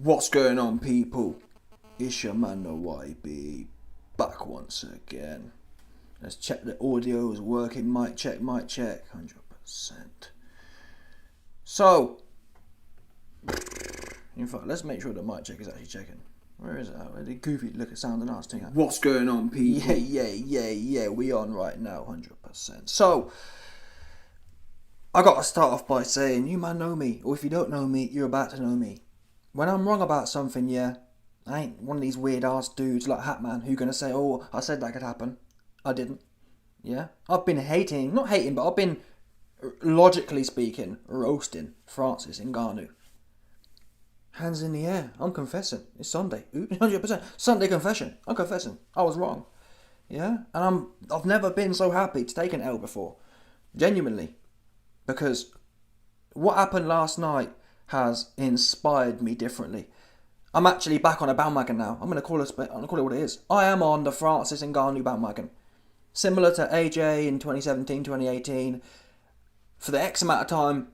What's going on, people? It's your man, the YB, back once again. Let's check the audio is working. Mic check, 100%. So, in fact, let's make sure the mic check is actually checking. Where is it at? Where the goofy look at sound and arts thing at? What's going on, people? Yeah, we on right now, 100%. So, I gotta start off by saying, you man know me, or if you don't know me, you're about to know me. When I'm wrong about something, yeah, I ain't one of these weird ass dudes like Hatman who gonna say, oh, I said that could happen. I didn't. Yeah? I've been not hating, but I've been, logically speaking, roasting Francis Ngannou. Hands in the air. I'm confessing. It's Sunday. 100%. Sunday confession. I'm confessing. I was wrong. Yeah? And I've never been so happy to take an L before. Genuinely. Because what happened last night has inspired me differently. I'm actually back on a bandwagon now. I'm gonna call it what it is. I am on the Francis Ngannou bandwagon. Similar to AJ in 2017, 2018. For the X amount of time,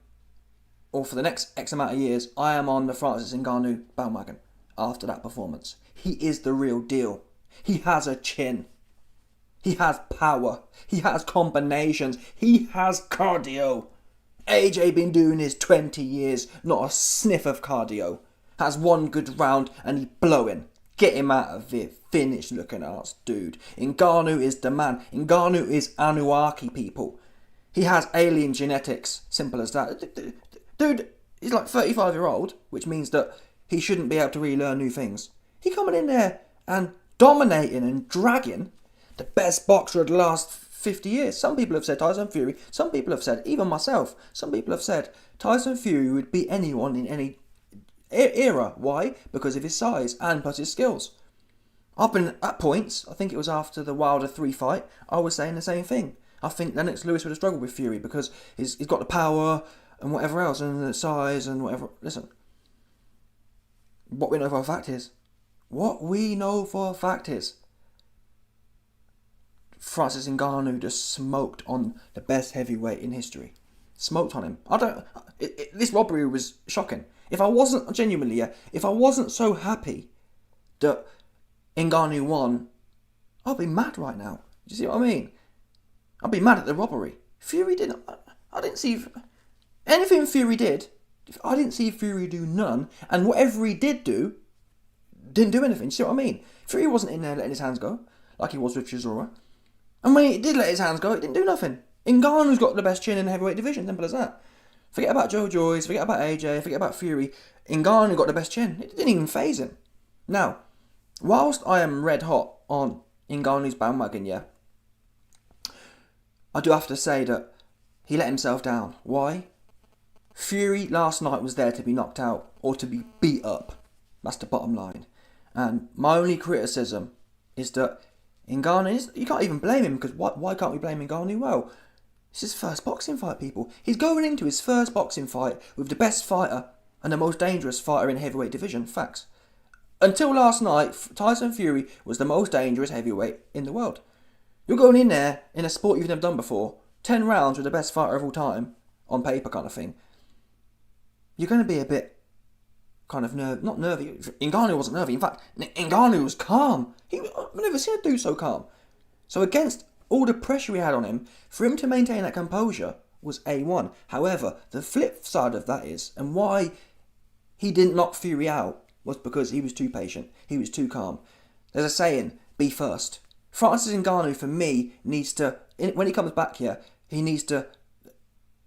or for the next X amount of years, I am on the Francis Ngannou bandwagon after that performance. He is the real deal. He has a chin. He has power. He has combinations. He has cardio. AJ been doing his 20 years, not a sniff of cardio. Has one good round and he blowing. Get him out of here. Finished looking ass dude. Ngannou is the man. Ngannou is Anunnaki, people. He has alien genetics. Simple as that. Dude, he's like 35-year-old, which means that he shouldn't be able to really learn new things. He coming in there and dominating and dragging the best boxer of the last 50 years. Some people have said Tyson Fury. Some people have said, even myself, some people have said Tyson Fury would beat anyone in any era. Why? Because of his size and plus his skills. Up at points, I think it was after the Wilder 3 fight, I was saying the same thing. I think Lennox Lewis would have struggled with Fury because he's got the power and whatever else and the size and whatever. Listen, what we know for a fact is Francis Ngannou just smoked on the best heavyweight in history. Smoked on him. This robbery was shocking. If I wasn't so happy that Ngannou won, I'd be mad right now. Do you see what I mean? I'd be mad at the robbery. Fury didn't. I didn't see anything Fury did. I didn't see Fury do none, and whatever he did do, didn't do anything. Do you see what I mean? Fury wasn't in there letting his hands go like he was with Chisora. And when he did let his hands go, it didn't do nothing. Ngannou's got the best chin in the heavyweight division, simple as that. Forget about Joe Joyce, forget about AJ, forget about Fury. Ngannou got the best chin. It didn't even faze him. Now, whilst I am red hot on Ngannou's bandwagon, yeah, I do have to say that he let himself down. Why? Fury last night was there to be knocked out or to be beat up. That's the bottom line. And my only criticism is that Ngannou, you can't even blame him, because why can't we blame Ngannou? Well, it's his first boxing fight, people. He's going into his first boxing fight with the best fighter and the most dangerous fighter in the heavyweight division. Facts. Until last night, Tyson Fury was the most dangerous heavyweight in the world. You're going in there in a sport you've never done before, 10 rounds with the best fighter of all time, on paper kind of thing. You're going to be a bit kind of not nervy. Ngannou wasn't nervy. In fact, Ngannou was calm. I've never seen a dude so calm. So against all the pressure he had on him, for him to maintain that composure was A1. However, the flip side of that is, and why he didn't knock Fury out, was because he was too patient. He was too calm. There's a saying, be first. Francis Ngannou, for me, needs to, when he comes back here, he needs to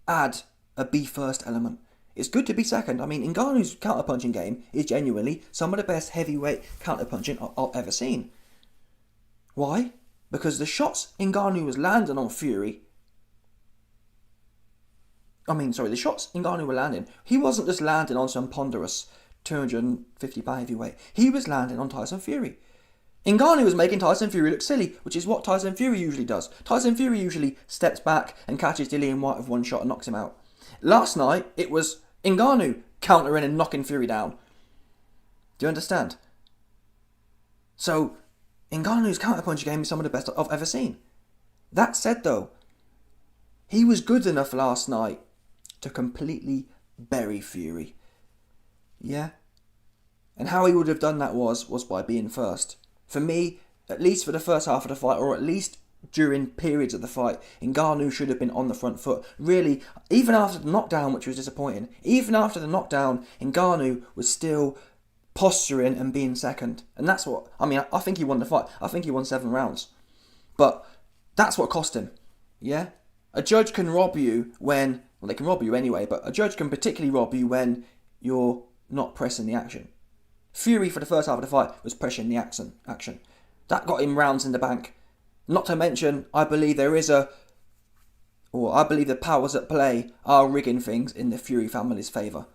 add a be first element. It's good to be second. I mean, Ngannou's counter-punching game is genuinely some of the best heavyweight counter-punching I've ever seen. Why? Because the shots Ngannou was landing on Fury... the shots Ngannou were landing, he wasn't just landing on some ponderous 250-pound heavyweight. He was landing on Tyson Fury. Ngannou was making Tyson Fury look silly, which is what Tyson Fury usually does. Tyson Fury usually steps back and catches Dillian White with one shot and knocks him out. Last night, it was Ngannou countering and knocking Fury down. Do you understand? So, Ngannou's counter-punch game is some of the best I've ever seen. That said, though, he was good enough last night to completely bury Fury. Yeah? And how he would have done that was by being first. For me, at least for the first half of the fight, or at least during periods of the fight, Ngannou should have been on the front foot. Really, even after the knockdown, which was disappointing, even after the knockdown, Ngannou was still posturing and being second. And that's what, I think he won the fight. I think he won 7 rounds. But that's what cost him. Yeah? A judge can rob you when, well, they can rob you anyway, but a judge can particularly rob you when you're not pressing the action. Fury, for the first half of the fight, was pressing the action. That got him rounds in the bank. Not to mention, I believe the powers at play are rigging things in the Fury family's favour.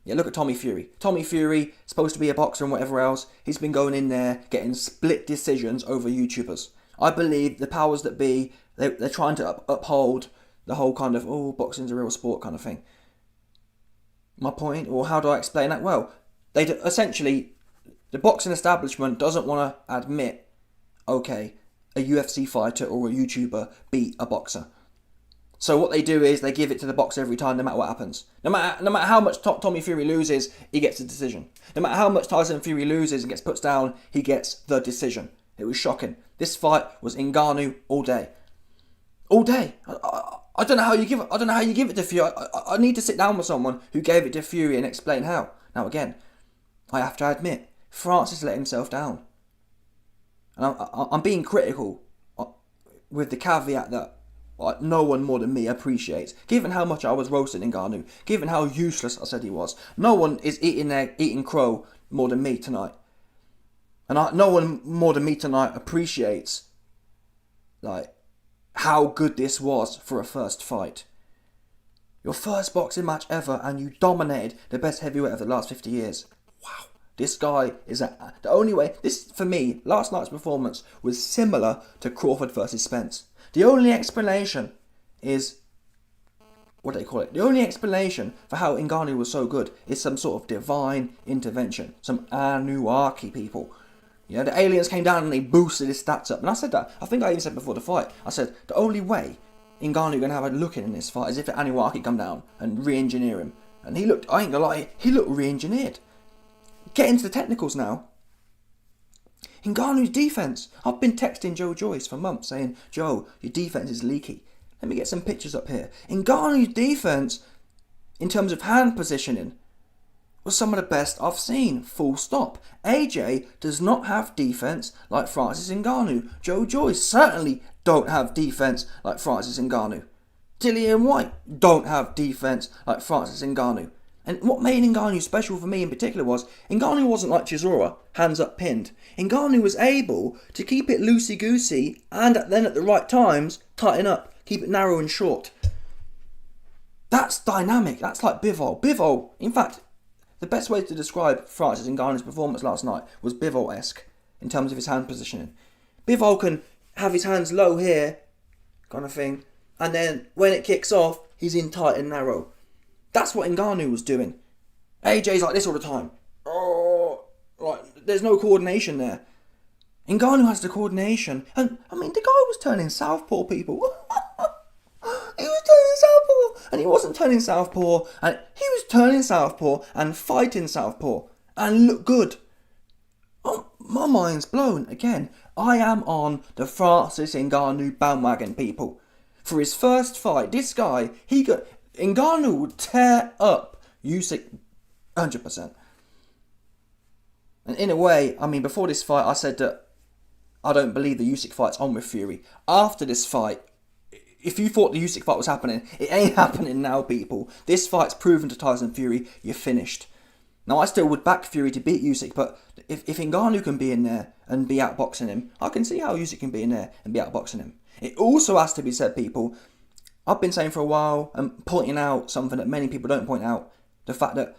Yeah, look at Tommy Fury. Tommy Fury, supposed to be a boxer and whatever else, he's been going in there getting split decisions over YouTubers. I believe the powers that be, they're trying to uphold the whole kind of, boxing's a real sport kind of thing. My point, or how do I explain that? Well, essentially, the boxing establishment doesn't want to admit, okay, a UFC fighter or a YouTuber beat a boxer. So what they do is they give it to the boxer every time, no matter what happens. No matter how much Tommy Fury loses, he gets a decision. No matter how much Tyson Fury loses and gets put down, he gets the decision. It was shocking. This fight was Ngannou all day. All day. I don't know how you give it. I don't know how you give it to Fury. I need to sit down with someone who gave it to Fury and explain how. Now again, I have to admit, Francis let himself down. And I'm being critical with the caveat that no one more than me appreciates. Given how much I was roasting Ngannou, given how useless I said he was, no one is eating crow more than me tonight. And no one more than me tonight appreciates how good this was for a first fight. Your first boxing match ever, and you dominated the best heavyweight of the last 50 years. Wow. This guy is the only way. This, for me, last night's performance was similar to Crawford versus Spence. The only explanation is, what do they call it? The only explanation for how Ngannou was so good is some sort of divine intervention. Some Anunnaki people. You know, the aliens came down and they boosted his stats up. And I said that. I think I even said before the fight. I said, the only way Ngannou going to have a look in this fight is if the Anunnaki come down and re-engineer him. And he looked, I ain't gonna lie, he looked re-engineered. Get into the technicals now. Ngannou's defence. I've been texting Joe Joyce for months saying, Joe, your defence is leaky. Let me get some pictures up here. Ngannou's defence, in terms of hand positioning, was some of the best I've seen. Full stop. AJ does not have defence like Francis Ngannou. Joe Joyce certainly don't have defence like Francis Ngannou. Dillian White don't have defence like Francis Ngannou. And what made Ngannou special for me in particular was, Ngannou wasn't like Chisora, hands up pinned. Ngannou was able to keep it loosey-goosey and then at the right times, tighten up, keep it narrow and short. That's dynamic. That's like Bivol. Bivol, in fact, the best way to describe Francis Ngannou's performance last night was Bivol-esque in terms of his hand positioning. Bivol can have his hands low here, kind of thing, and then when it kicks off, he's in tight and narrow. That's what Ngannou was doing. AJ's like this all the time. There's no coordination there. Ngannou has the coordination. And, the guy was turning southpaw, people. He was turning southpaw. And he wasn't turning southpaw. And he was turning southpaw and fighting southpaw. And looked good. Oh, my mind's blown. Again, I am on the Francis Ngannou bandwagon, people. For his first fight, this guy, Ngannou would tear up Usyk 100%. And in a way, before this fight, I said that I don't believe the Usyk fight's on with Fury. After this fight, if you thought the Usyk fight was happening, it ain't happening now, people. This fight's proven to Tyson Fury, you're finished. Now, I still would back Fury to beat Usyk, but if Ngannou can be in there and be outboxing him, I can see how Usyk can be in there and be outboxing him. It also has to be said, people, I've been saying for a while and pointing out something that many people don't point out, the fact that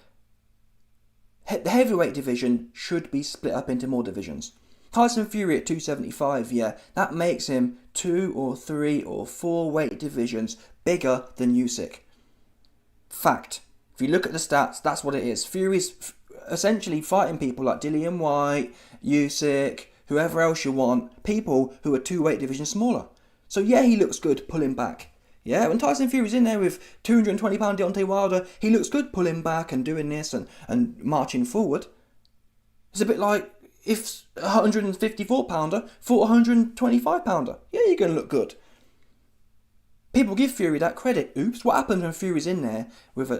the heavyweight division should be split up into more divisions. Tyson Fury at 275, that makes him 2 or 3 or 4 weight divisions bigger than Usyk. Fact. If you look at the stats, that's what it is. Fury's essentially fighting people like Dillian White, Usyk, whoever else you want, people who are 2 weight divisions smaller. So he looks good pulling back. Yeah, when Tyson Fury's in there with 220-pound Deontay Wilder, he looks good pulling back and doing this and marching forward. It's a bit like if a 154-pounder fought a 125-pounder. Yeah, you're going to look good. People give Fury that credit. Oops, what happens when Fury's in there with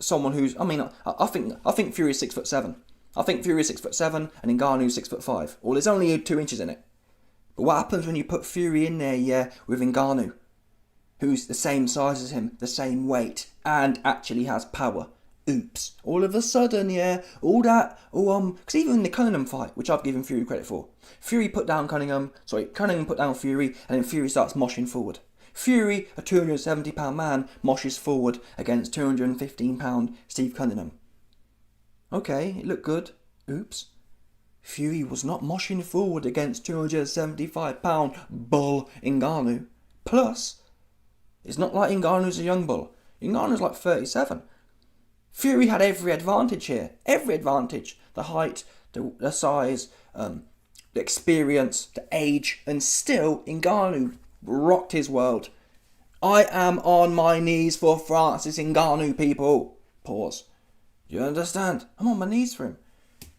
someone who's... I think Fury's 6'7". I think Fury's 6'7" and Ngannou's 6'5". Well, there's only 2 inches in it. But what happens when you put Fury in there, yeah, with Ngannou, who's the same size as him, the same weight, and actually has power? Oops. All of a sudden, yeah, all that... because even in the Cunningham fight, which I've given Fury credit for, Cunningham put down Fury, and then Fury starts moshing forward. Fury, a 270-pound man, moshes forward against 215-pound Steve Cunningham. Okay, it looked good. Oops. Fury was not moshing forward against 275-pound bull Ngannou. Plus, it's not like Ngannou's a young bull. Ngannou's like 37. Fury had every advantage here. Every advantage. The height, the size, the experience, the age, and still Ngannou rocked his world. I am on my knees for Francis Ngannou, people. Pause. Do you understand? I'm on my knees for him.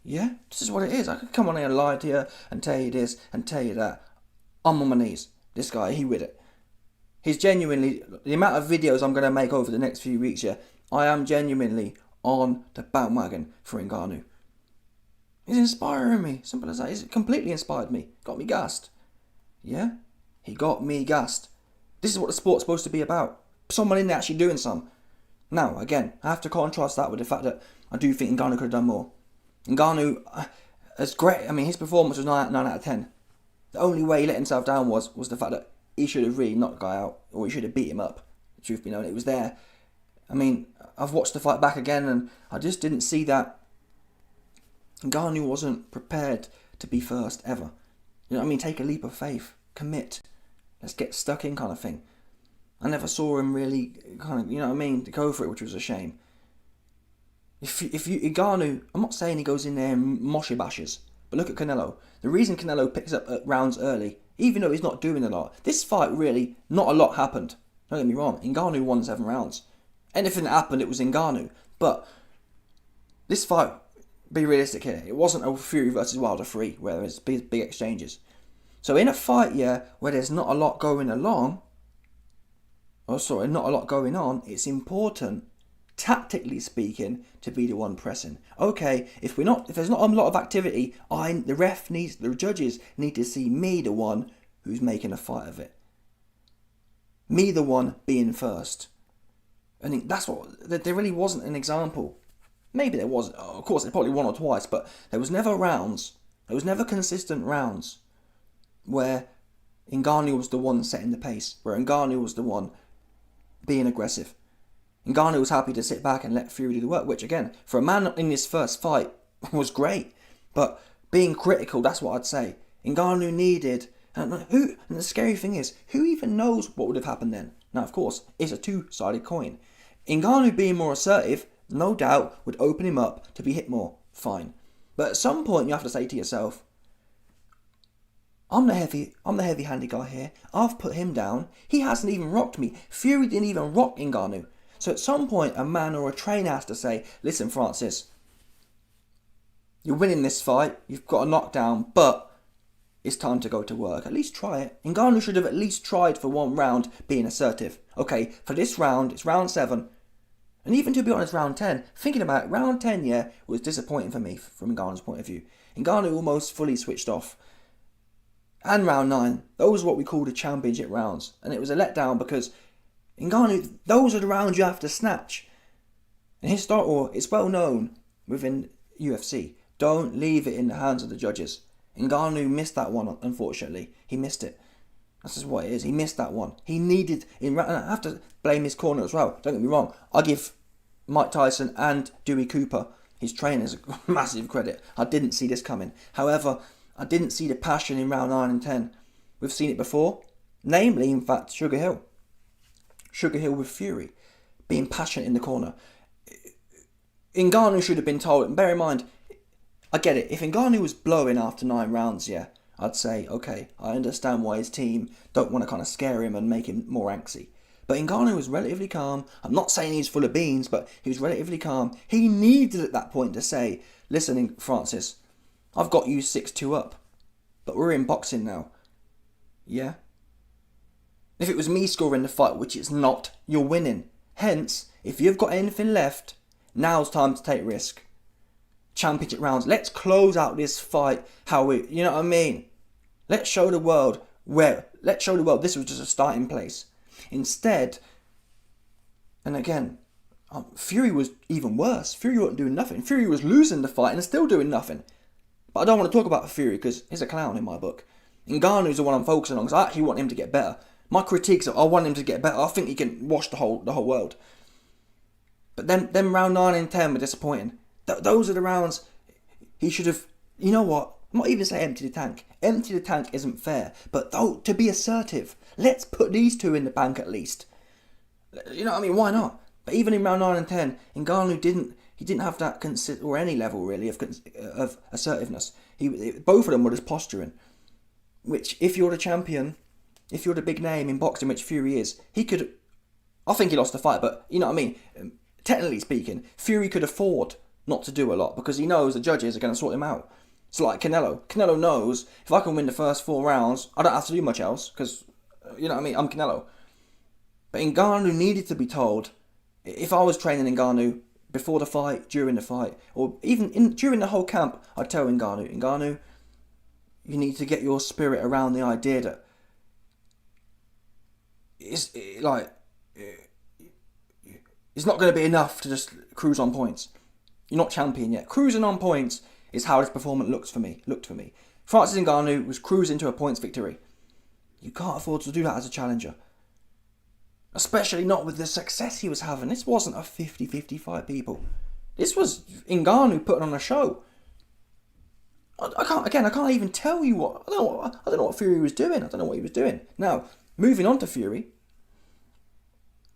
Yeah, this is what it is. I could come on here and lie to you and tell you this and tell you that. I'm on my knees. This guy, he with it. He's genuinely... The amount of videos I'm going to make over the next few weeks, yeah, I am genuinely on the bandwagon for Ngannou. He's inspiring me. Simple as that. He's completely inspired me. Got me gassed. Yeah? He got me gassed. This is what the sport's supposed to be about. Someone in there actually doing some. Now, again, I have to contrast that with the fact that I do think Ngannou could have done more. Ngannou is great. His performance was 9 out of 10. The only way he let himself down was the fact that he should have really knocked the guy out, or he should have beat him up. The truth be known, it was there. I've watched the fight back again, and I just didn't see that Ngannou wasn't prepared to be first ever. You know what I mean? Take a leap of faith. Commit. Let's get stuck in kind of thing. I never saw him really kind of, you know what I mean, to go for it, which was a shame. Ngannou, I'm not saying he goes in there and moshy bashes, but look at Canelo. The reason Canelo picks up rounds early, even though he's not doing a lot, this fight really, not a lot happened. Don't get me wrong, Ngannou won 7 rounds. Anything that happened, it was Ngannou. But this fight, be realistic here, it wasn't a Fury versus Wilder 3, where there's big exchanges. So in a fight, yeah, where there's not a lot going on, it's important, tactically speaking, to be the one pressing. Okay, if there's not a lot of activity, the judges need to see me the one who's making a fight of it. Me the one being first. I think that's what, there really wasn't an example. Maybe there was, of course, there probably 1 or twice, but there was never consistent rounds where Ngannou was the one setting the pace, where Ngannou was the one being aggressive. Ngannou was happy to sit back and let Fury do the work, which again, for a man in his first fight, was great. But being critical, that's what I'd say. Ngannou needed, and the scary thing is, who even knows what would have happened then? Now, of course, it's a two-sided coin. Ngannou being more assertive, no doubt, would open him up to be hit more. Fine. But at some point, you have to say to yourself, I'm the heavy-handed guy here. I've put him down. He hasn't even rocked me. Fury didn't even rock Ngannou. So at some point, a man or a trainer has to say, listen, Francis, you're winning this fight. You've got a knockdown, but it's time to go to work. At least try it. Ngannou should have at least tried for 1 round being assertive. Okay, for this round, it's round 7. And even to be honest, round 10, thinking about it, round 10, yeah, was disappointing for me from Ngannou's point of view. Ngannou almost fully switched off. And round 9, those are what we call the championship rounds. And it was a letdown because Ngannou, those are the rounds you have to snatch. And it's well known within UFC, don't leave it in the hands of the judges. Ngannou missed that one, unfortunately. He missed it. That's just what it is. He missed that one. He needed... And I have to blame his corner as well. Don't get me wrong. I give Mike Tyson and Dewey Cooper, his trainers, massive credit. I didn't see this coming. However, I didn't see the passion in round 9 and 10. We've seen it before. Namely, in fact, Sugar Hill. Sugar Hill with Fury. Being passionate in the corner. Ngannou should have been told... And bear in mind, I get it. If Ngannou was blowing after 9 rounds, yeah, I'd say, okay, I understand why his team don't want to kind of scare him and make him more antsy. But Ngannou was relatively calm. I'm not saying he's full of beans, but he was relatively calm. He needed at that point to say, listen, Francis, I've got you 6-2 up. But we're in boxing now. Yeah? If it was me scoring the fight, which it's not, you're winning. Hence, if you've got anything left, now's time to take risk. Championship rounds. Let's close out this fight you know what I mean? Let's show the world this was just a starting place. Instead, and again, Fury was even worse. Fury wasn't doing nothing. Fury was losing the fight and still doing nothing. But I don't want to talk about Fury because he's a clown in my book. Ngannou's the one I'm focusing on because I actually want him to get better. My critiques are I want him to get better. I think he can wash the whole world. But them round 9 and 10 were disappointing. Those are the rounds he should have. You know what? I'm not even saying empty the tank. Empty the tank isn't fair. But to be assertive, let's put these two in the bank at least. You know what I mean? Why not? But even in round 9 and 10, Ngannou didn't have that or any level really of assertiveness. Both of them were just posturing. Which, if you're the champion, if you're the big name in boxing, which Fury is, he could. I think he lost the fight, but you know what I mean. Technically speaking, Fury could afford not to do a lot because he knows the judges are going to sort him out. It's like Canelo. Canelo knows if I can win the first 4 rounds, I don't have to do much else because, you know what I mean, I'm Canelo. But Ngannou needed to be told, if I was training Ngannou before the fight, during the fight, or even during the whole camp, I'd tell Ngannou, you need to get your spirit around the idea that it's not going to be enough to just cruise on points. You're not champion yet. Cruising on points is how this performance looked for me. Francis Ngannou was cruising to a points victory. You can't afford to do that as a challenger. Especially not with the success he was having. This wasn't a 50-50 fight, people. This was Ngannou putting on a show. I can't even tell you what. I don't know what Fury was doing. I don't know what he was doing. Now, moving on to Fury.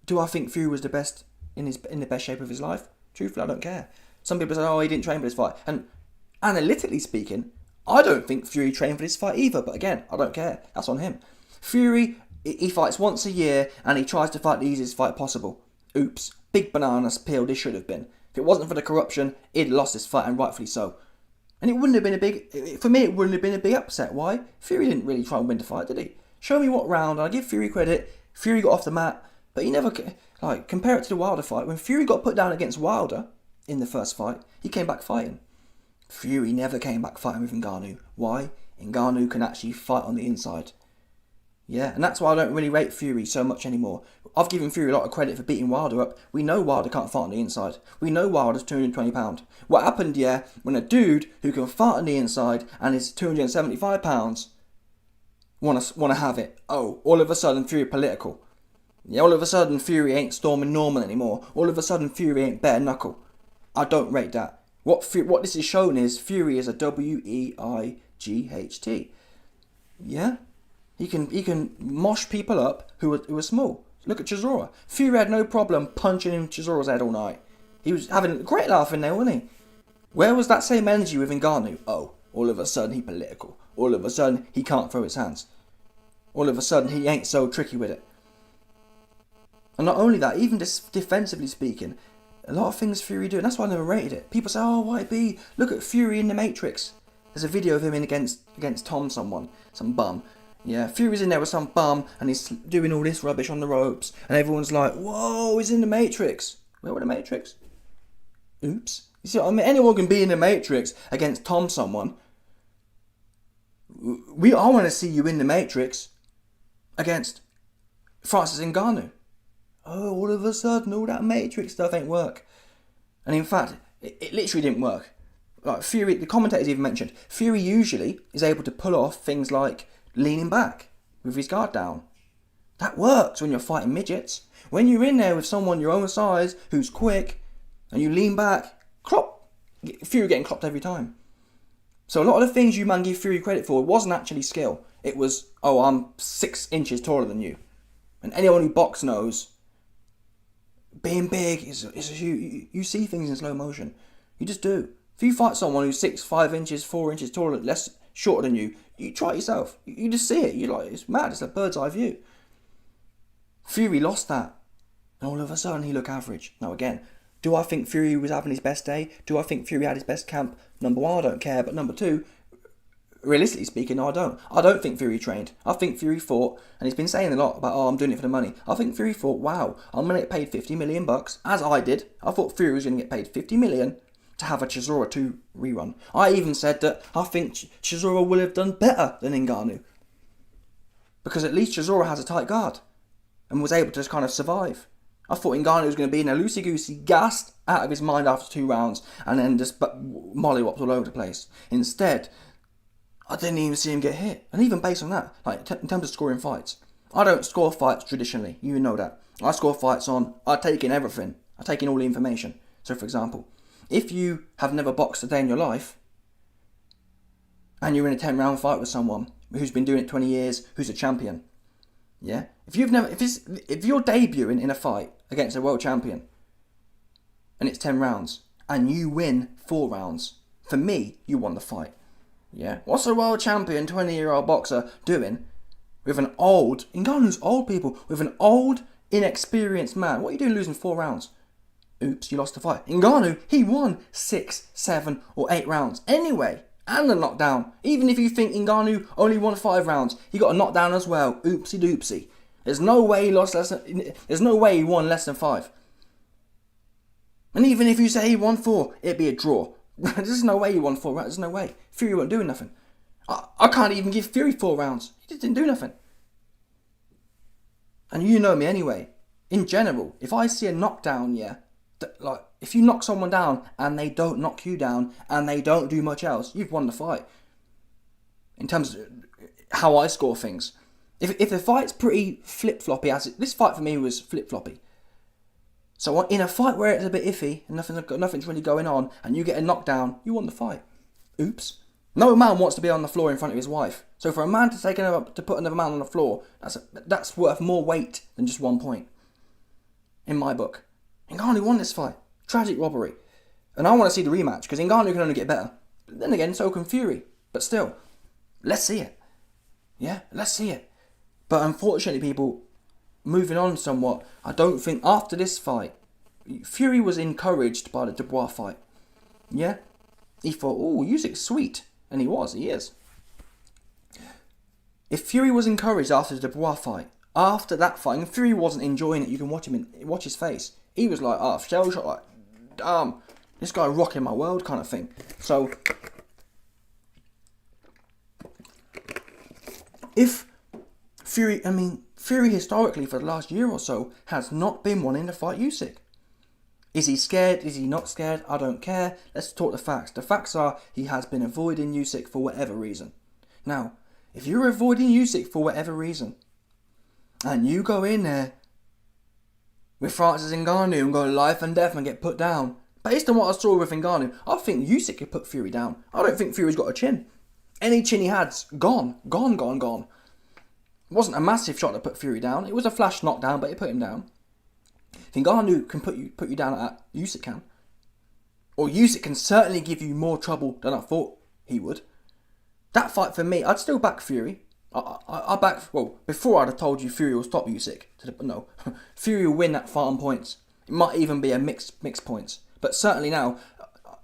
Do I think Fury was the best in the best shape of his life? Truthfully, I don't care. Some people say, he didn't train for this fight. And analytically speaking, I don't think Fury trained for this fight either. But again, I don't care. That's on him. Fury, he fights once a year and he tries to fight the easiest fight possible. Oops. Big bananas peel this should have been. If it wasn't for the corruption, he'd lost this fight, and rightfully so. And it wouldn't have been it wouldn't have been a big upset. Why? Fury didn't really try and win the fight, did he? Show me what round. I give Fury credit. Fury got off the mat. But he never, compare it to the Wilder fight. When Fury got put down against Wilder in the first fight, he came back fighting. Fury never came back fighting with Ngannou. Why? Ngannou can actually fight on the inside. Yeah, and that's why I don't really rate Fury so much anymore. I've given Fury a lot of credit for beating Wilder up. We know Wilder can't fight on the inside. We know Wilder's 220 pounds. What happened, when a dude who can fight on the inside and is 275 pounds wanna have it? Oh, all of a sudden Fury political. Yeah, all of a sudden Fury ain't Storming Norman anymore. All of a sudden Fury ain't bare knuckle. I don't rate that. What this is shown is Fury is a WEIGHT. Yeah? He can mosh people up who are small. Look at Chisora. Fury had no problem punching in Chisora's head all night. He was having a great laugh in there, wasn't he? Where was that same energy with Ngannou? Oh, all of a sudden he political. All of a sudden he can't throw his hands. All of a sudden he ain't so tricky with it. And not only that, even defensively speaking, a lot of things Fury do, and that's why I never rated it. People say, YB, look at Fury in the Matrix. There's a video of him in against Tom some bum. Yeah, Fury's in there with some bum, and he's doing all this rubbish on the ropes, and everyone's like, whoa, he's in the Matrix. Where were the Matrix? Oops. You see what I mean? Anyone can be in the Matrix against Tom someone. I want to see you in the Matrix against Francis Ngannou. Oh, all of a sudden, all that Matrix stuff ain't work. And in fact, it literally didn't work. Like Fury, the commentators even mentioned, Fury usually is able to pull off things like leaning back with his guard down. That works when you're fighting midgets. When you're in there with someone your own size who's quick and you lean back, clop, Fury getting clopped every time. So a lot of the things you man give Fury credit for wasn't actually skill. It was, I'm 6 inches taller than you. And anyone who box knows, being big is you see things in slow motion. You just do. If you fight someone who's 5 inches, 4 inches taller, shorter than you, you try it yourself. You just see it. You're like, it's mad. It's a bird's eye view. Fury lost that. And all of a sudden he looked average. Now again, Do I think Fury was having his best day? Do I think Fury had his best camp? Number one, I don't care. But number two, realistically speaking, no, I don't. I don't think Fury trained. I think Fury fought, and he's been saying a lot about, I'm doing it for the money. I think Fury thought, wow, I'm going to get paid 50 million bucks, as I did. I thought Fury was going to get paid 50 million to have a Chisora 2 rerun. I even said that I think Chisora would have done better than Ngannou. Because at least Chisora has a tight guard and was able to just kind of survive. I thought Ngannou was going to be in a loosey-goosey, gassed out of his mind after 2 rounds and then just mollywopped all over the place. Instead, I didn't even see him get hit. And even based on that, like in terms of scoring fights, I don't score fights traditionally. You know that. I score fights on, I take in everything. I take in all the information. So for example, if you have never boxed a day in your life, and you're in a 10-round fight with someone who's been doing it 20 years, who's a champion, yeah? If you're debuting in a fight against a world champion, and it's 10 rounds, and you win 4 rounds, for me, you won the fight. Yeah? What's a world champion, 20-year-old boxer doing with an old, Ngannou's old people, with an old, inexperienced man? What are you doing losing 4 rounds? Oops, you lost the fight. Ngannou, he won 6, 7, or 8 rounds anyway, and a knockdown. Even if you think Ngannou only won 5 rounds, he got a knockdown as well. Oopsie doopsie. There's no way he lost less than, there's no way he won less than 5. And even if you say he won 4, it'd be a draw. There's no way he won 4 rounds. There's no way. Fury wasn't doing nothing. I can't even give Fury 4 rounds. He just didn't do nothing. And you know me anyway. In general, if I see a knockdown, yeah, like if you knock someone down and they don't knock you down and they don't do much else, you've won the fight. In terms of how I score things. If the fight's pretty flip-floppy, this fight for me was flip-floppy. So in a fight where it's a bit iffy and nothing's really going on and you get a knockdown, you won the fight. Oops. No man wants to be on the floor in front of his wife. So for a man to put another man on the floor, that's worth more weight than just 1 point. In my book. Ngannou won this fight. Tragic robbery. And I want to see the rematch because Ngannou can only get better. But then again, so can Fury. But still, let's see it. Yeah, let's see it. But unfortunately, people, moving on somewhat, I don't think after this fight, Fury was encouraged by the Dubois fight. Yeah? He thought, oh, Usyk's sweet. And he is. If Fury was encouraged after the Dubois fight, after that fight, and Fury wasn't enjoying it, you can watch his face. He was like, shell shot, like, damn, this guy rocking my world kind of thing. So, if Fury historically for the last year or so has not been wanting to fight Usyk. Is he scared? Is he not scared? I don't care. Let's talk the facts. The facts are he has been avoiding Usyk for whatever reason. Now, if you're avoiding Usyk for whatever reason, and you go in there with Francis Ngannou and go life and death and get put down, based on what I saw with Ngannou, I think Usyk could put Fury down. I don't think Fury's got a chin. Any chin he had's gone. It wasn't a massive shot to put Fury down. It was a flash knockdown, but it put him down. If Ngannou can put you down at Usyk can. Or Usyk can certainly give you more trouble than I thought he would. That fight for me, I'd still back Fury. Before I'd have told you Fury will stop Usyk. No, Fury will win that fight on points. It might even be a mixed points. But certainly now,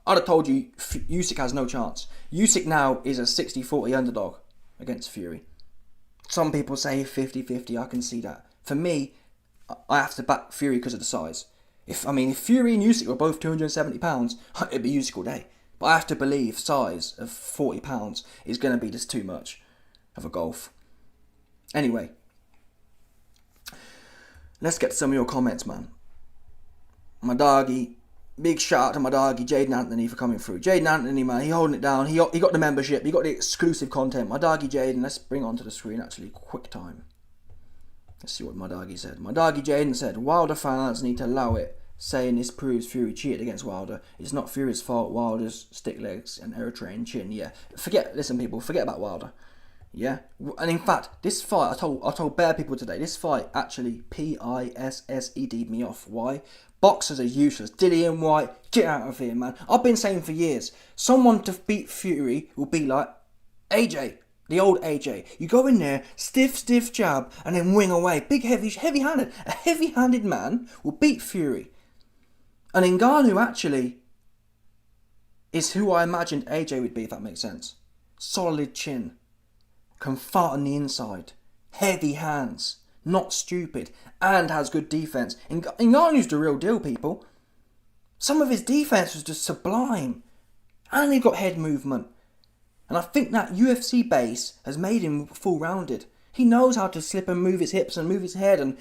I'd have told you Usyk has no chance. Usyk now is a 60-40 underdog against Fury. Some people say 50-50, I can see that. For me, I have to back Fury because of the size. If Fury and Usyk were both 270 pounds, it'd be Usyk all day. But I have to believe size of 40 pounds is going to be just too much of a golf. Anyway, let's get to some of your comments, man. My doggy, big shout out to my doggy Jaden Anthony for coming through. Jaden Anthony, man, he holding it down. He got the membership, he got the exclusive content. My doggy Jaden, let's bring onto the screen actually, quick time. Let's see what my doggy said. My doggy Jaden said, Wilder fans need to allow it, saying this proves Fury cheated against Wilder. It's not Fury's fault, Wilder's stick legs and Eritrean chin. Yeah, listen people, forget about Wilder. Yeah, and in fact, this fight, I told bare people today, this fight actually PISSED'd me off. Why? Boxers are useless. Dillian White, get out of here, man. I've been saying for years, someone to beat Fury will be like AJ, the old AJ. You go in there, stiff jab, and then wing away. Big, heavy-handed. A heavy-handed man will beat Fury. And Ngannou actually is who I imagined AJ would be, if that makes sense. Solid chin, can fight on the inside, heavy hands, not stupid, and has good defense. Ngannou's the real deal, people. Some of his defense was just sublime, and he got head movement. And I think that UFC base has made him full-rounded. He knows how to slip and move his hips and move his head, and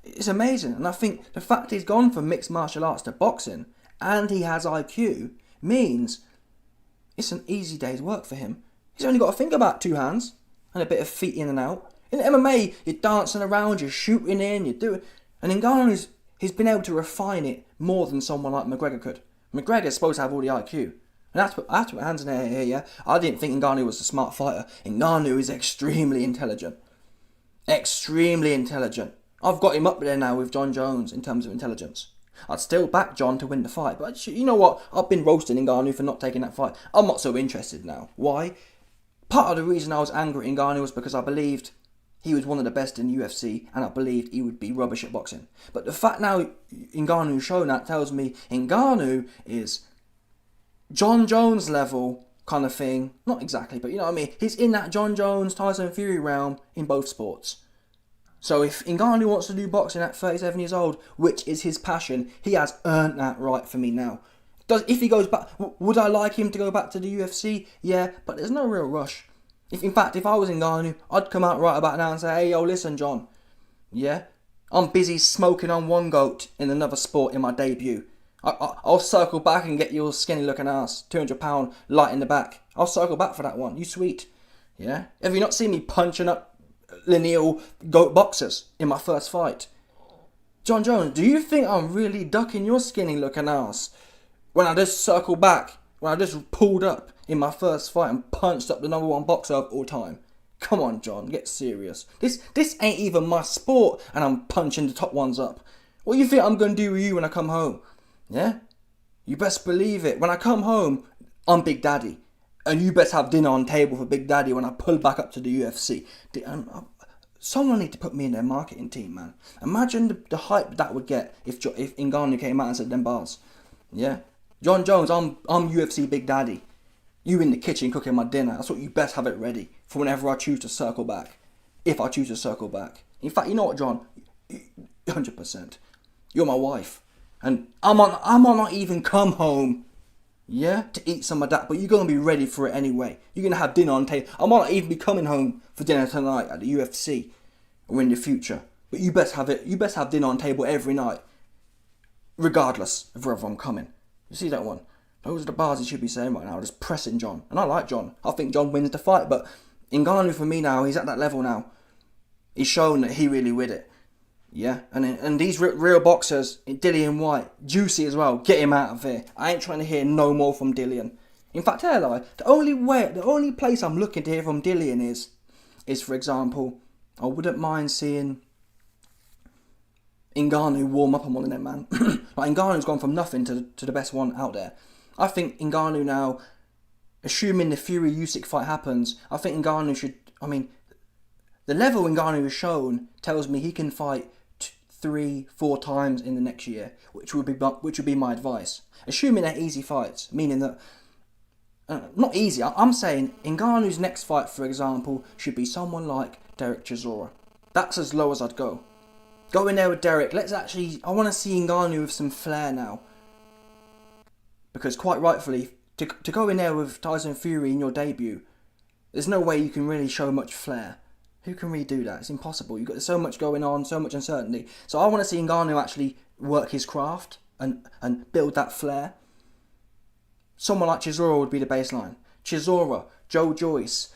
it's amazing. And I think the fact he's gone from mixed martial arts to boxing, and he has IQ, means it's an easy day's work for him. He's only got to think about two hands and a bit of feet in and out. In MMA, you're dancing around, you're shooting in, you're doing... And Ngannou, he's been able to refine it more than someone like McGregor could. McGregor's supposed to have all the IQ. And that's what hands in the air here, yeah? I didn't think Ngannou was a smart fighter. Ngannou is extremely intelligent. Extremely intelligent. I've got him up there now with John Jones in terms of intelligence. I'd still back John to win the fight, but you know what? I've been roasting Ngannou for not taking that fight. I'm not so interested now. Why? Part of the reason I was angry at Ngannou was because I believed he was one of the best in the UFC, and I believed he would be rubbish at boxing. But the fact now Ngannou's shown that tells me Ngannou is John Jones level kind of thing. Not exactly, but you know what I mean. He's in that John Jones, Tyson Fury realm in both sports. So if Ngannou wants to do boxing at 37 years old, which is his passion, he has earned that right for me now. If he goes back, would I like him to go back to the UFC? Yeah, but there's no real rush. In fact, if I was Ngannou, I'd come out right about now and say, hey, yo, listen, John. Yeah? I'm busy smoking on one goat in another sport in my debut. I'll circle back and get your skinny looking ass, 200 pound light in the back. I'll circle back for that one. You sweet. Yeah? Have you not seen me punching up lineal goat boxers in my first fight? John Jones, do you think I'm really ducking your skinny looking ass when I just circle back, when I just pulled up in my first fight and punched up the number one boxer of all time? Come on, John, get serious. This ain't even my sport, and I'm punching the top ones up. What do you think I'm going to do with you when I come home? Yeah? You best believe it. When I come home, I'm Big Daddy. And you best have dinner on table for Big Daddy when I pull back up to the UFC. Someone need to put me in their marketing team, man. Imagine the hype that would get if Ngannou came out and said them bars. Yeah? John Jones, I'm UFC Big Daddy. You in the kitchen cooking my dinner. That's what you best have it ready for whenever I choose to circle back. If I choose to circle back. In fact, you know what, John? 100%. You're my wife. And I might not even come home, yeah, to eat some of that, but you're going to be ready for it anyway. You're going to have dinner on table. I might not even be coming home for dinner tonight at the UFC or in the future. But you best have it. You best have dinner on table every night, regardless of whether I'm coming. You see that one? Those are the bars he should be saying right now, just pressing John. And I like John. I think John wins the fight, but Ngannou for me now, he's at that level now. He's shown that he really with it. Yeah, and these real boxers, Dillian White, juicy as well. Get him out of here. I ain't trying to hear no more from Dillian. In fact, tell I, the only place I'm looking to hear from Dillian is for example, I wouldn't mind seeing Ngannou warm up on one of them, man. Like Ngannou's gone from nothing to the best one out there. I think Ngannou now, assuming the Fury Usyk fight happens, I think Ngannou should. I mean, the level Ngannou has shown tells me he can fight 3-4 times in the next year, which would be my advice. Assuming they're easy fights, meaning that not easy. I'm saying Ngannou's next fight, for example, should be someone like Derek Chisora. That's as low as I'd go. Go in there with Derek. I want to see Ngannou with some flair now, because quite rightfully, to go in there with Tyson Fury in your debut, there's no way you can really show much flair. Who can really do that? It's impossible. You've got so much going on, so much uncertainty. So I want to see Ngannou actually work his craft and build that flair. Someone like Chisora would be the baseline. Chisora, Joe Joyce,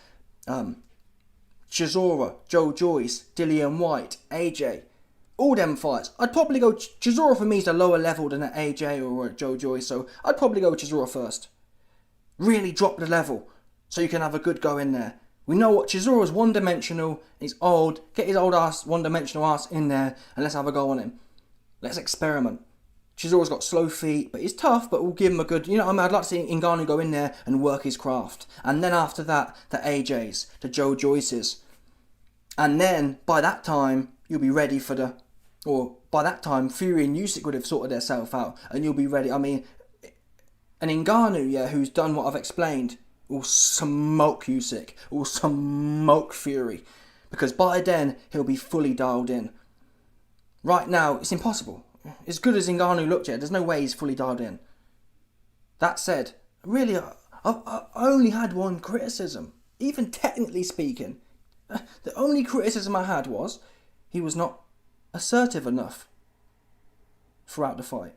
Dillian White, AJ. All them fights. I'd probably go... Chisora for me is a lower level than an AJ or a Joe Joyce, so I'd probably go with Chisora first. Really drop the level so you can have a good go in there. We know what Chisora's one-dimensional, he's old, get his old ass, one-dimensional ass in there, and let's have a go on him. Let's experiment. Chisora's got slow feet, but he's tough, but we'll give him a good, I'd like to see Ngannou go in there and work his craft. And then after that, the AJs, the Joe Joyces. And then, by that time, you'll be ready for by that time, Fury and Usyk would have sorted themselves out, and you'll be ready. I mean, and Ngannou, yeah, who's done what I've explained, will smoke Usyk, will smoke Fury, because by then he'll be fully dialed in. Right now, it's impossible. As good as Ngannou looked at, there's no way he's fully dialed in. That said, really, I only had one criticism, even technically speaking. The only criticism I had was he was not assertive enough throughout the fight.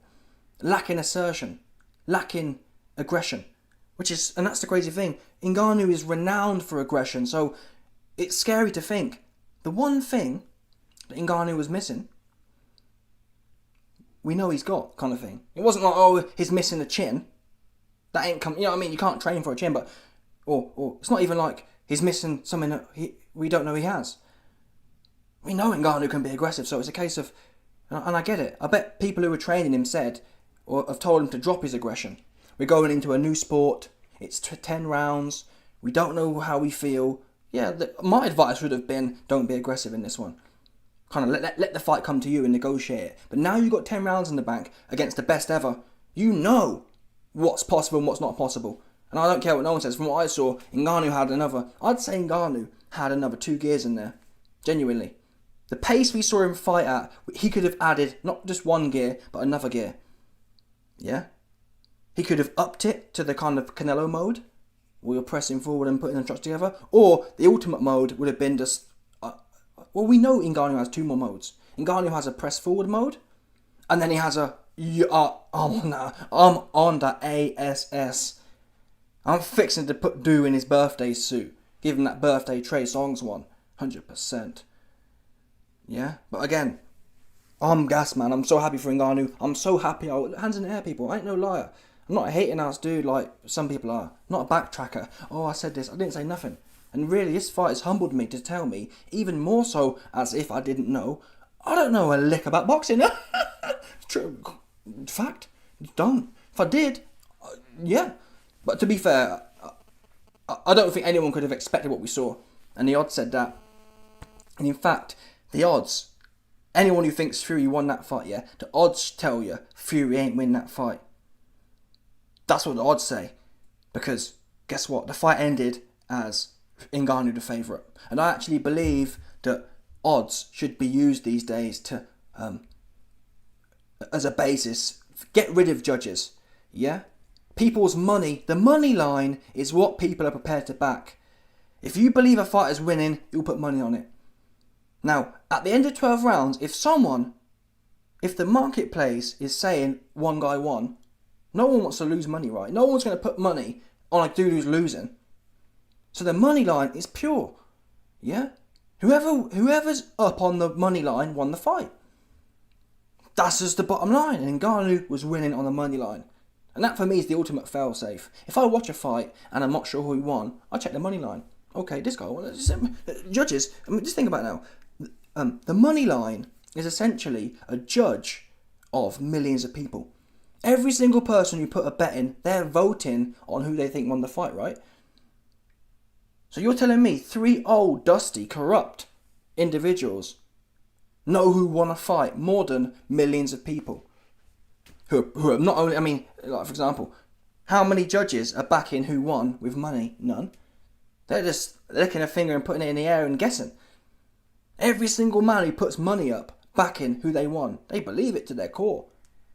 Lacking assertion, lacking aggression, and that's the crazy thing. Ngannou is renowned for aggression, so it's scary to think. The one thing that Ngannou was missing, we know he's got, kind of thing. It wasn't like, oh, he's missing a chin. That ain't come. You know what I mean? You can't train for a chin, but or it's not even like he's missing something that we don't know he has. We know Ngannou can be aggressive, so it's a case of, and I get it. I bet people who were training him said, or have told him to drop his aggression. We're going into a new sport. It's 10 rounds. We don't know how we feel. Yeah, my advice would have been, don't be aggressive in this one. Kind of let the fight come to you and negotiate it. But now you've got 10 rounds in the bank against the best ever. You know what's possible and what's not possible. And I don't care what no one says. From what I saw, I'd say Ngannou had another 2 gears in there. Genuinely. The pace we saw him fight at, he could have added not just 1 gear, but another gear. Yeah? He could have upped it to the kind of Canelo mode, where you're pressing forward and putting the shots together. Or the ultimate mode would have been just... well, we know Ngannou has 2 more modes. Ngannou has a press forward mode, and then he has a... I'm on the ASS. I'm fixing to put Do in his birthday suit. Give him that birthday Trey Songz one. 100%. Yeah? But again, I'm gassed, man. I'm so happy for Ngannou. I'm so happy. Hands in the air, people. I ain't no liar. I'm not a hating ass dude like some people are. I'm not a backtracker. Oh, I said this. I didn't say nothing. And really, this fight has humbled me to tell me, even more so as if I didn't know, I don't know a lick about boxing. True. Fact. Don't. If I did, yeah. But to be fair, I don't think anyone could have expected what we saw. And the odds said that. And in fact, the odds, anyone who thinks Fury won that fight, yeah, the odds tell you Fury ain't win that fight. That's what the odds say. Because, guess what? The fight ended as Ngannou the favourite. And I actually believe that odds should be used these days to, as a basis, get rid of judges. Yeah? People's money, the money line is what people are prepared to back. If you believe a fighter's winning, you'll put money on it. Now, at the end of 12 rounds, if the marketplace is saying one guy won, no one wants to lose money, right? No one's going to put money on a dude who's losing. So the money line is pure. Yeah? Whoever's up on the money line won the fight. That's just the bottom line. And Ngannou was winning on the money line. And that for me is the ultimate fail-safe. If I watch a fight and I'm not sure who won, I check the money line. Okay, this guy won. Judges, I mean, just think about it now. The money line is essentially a judge of millions of people. Every single person who put a bet in, they're voting on who they think won the fight, right? So you're telling me 3 old, dusty, corrupt individuals know who won a fight more than millions of people? Who are not only, I mean, like for example, how many judges are backing who won with money? None. They're just licking a finger and putting it in the air and guessing. Every single man who puts money up, backing who they won, they believe it to their core.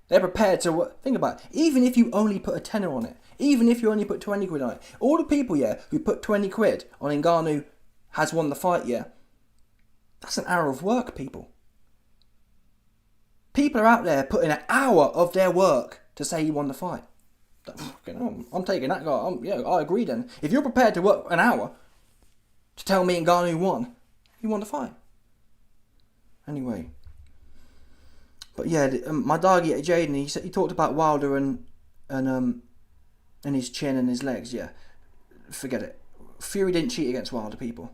They're prepared to, think about it, even if you only put a tenner on it, even if you only put 20 quid on it, all the people, yeah, who put 20 quid on Ngannou has won the fight, yeah, that's an hour of work, people. People are out there putting an hour of their work to say he won the fight. I'm taking that guy. Yeah, I agree then. If you're prepared to work an hour to tell me Ngannou won, he won the fight. Anyway. But yeah, my dog Jaden, he talked about Wilder and his chin and his legs. Yeah, forget it. Fury didn't cheat against Wilder, people.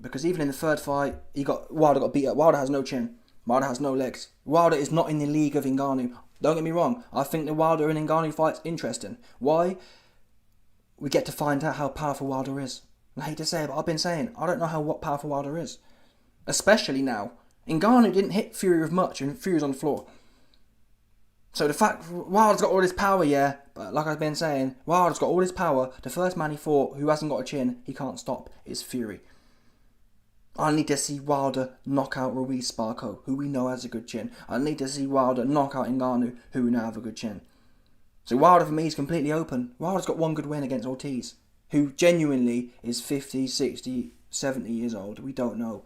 Because even in the third fight, Wilder got beat up. Wilder has no chin. Wilder has no legs. Wilder is not in the league of Ngannou. Don't get me wrong. I think the Wilder and Ngannou fight's interesting. Why? We get to find out how powerful Wilder is. I hate to say it, but I've been saying, I don't know what powerful Wilder is. Especially now. Ngannou didn't hit Fury with much, and Fury was on the floor. So the fact Wilder's got all this power, yeah, but like I've been saying, Wilder's got all this power. The first man he fought who hasn't got a chin, he can't stop, is Fury. I need to see Wilder knock out Ruiz Sparco, who we know has a good chin. I need to see Wilder knock out Ngannou, who we know have a good chin. So Wilder for me is completely open. Wilder's got one good win against Ortiz, who genuinely is 50, 60, 70 years old. We don't know.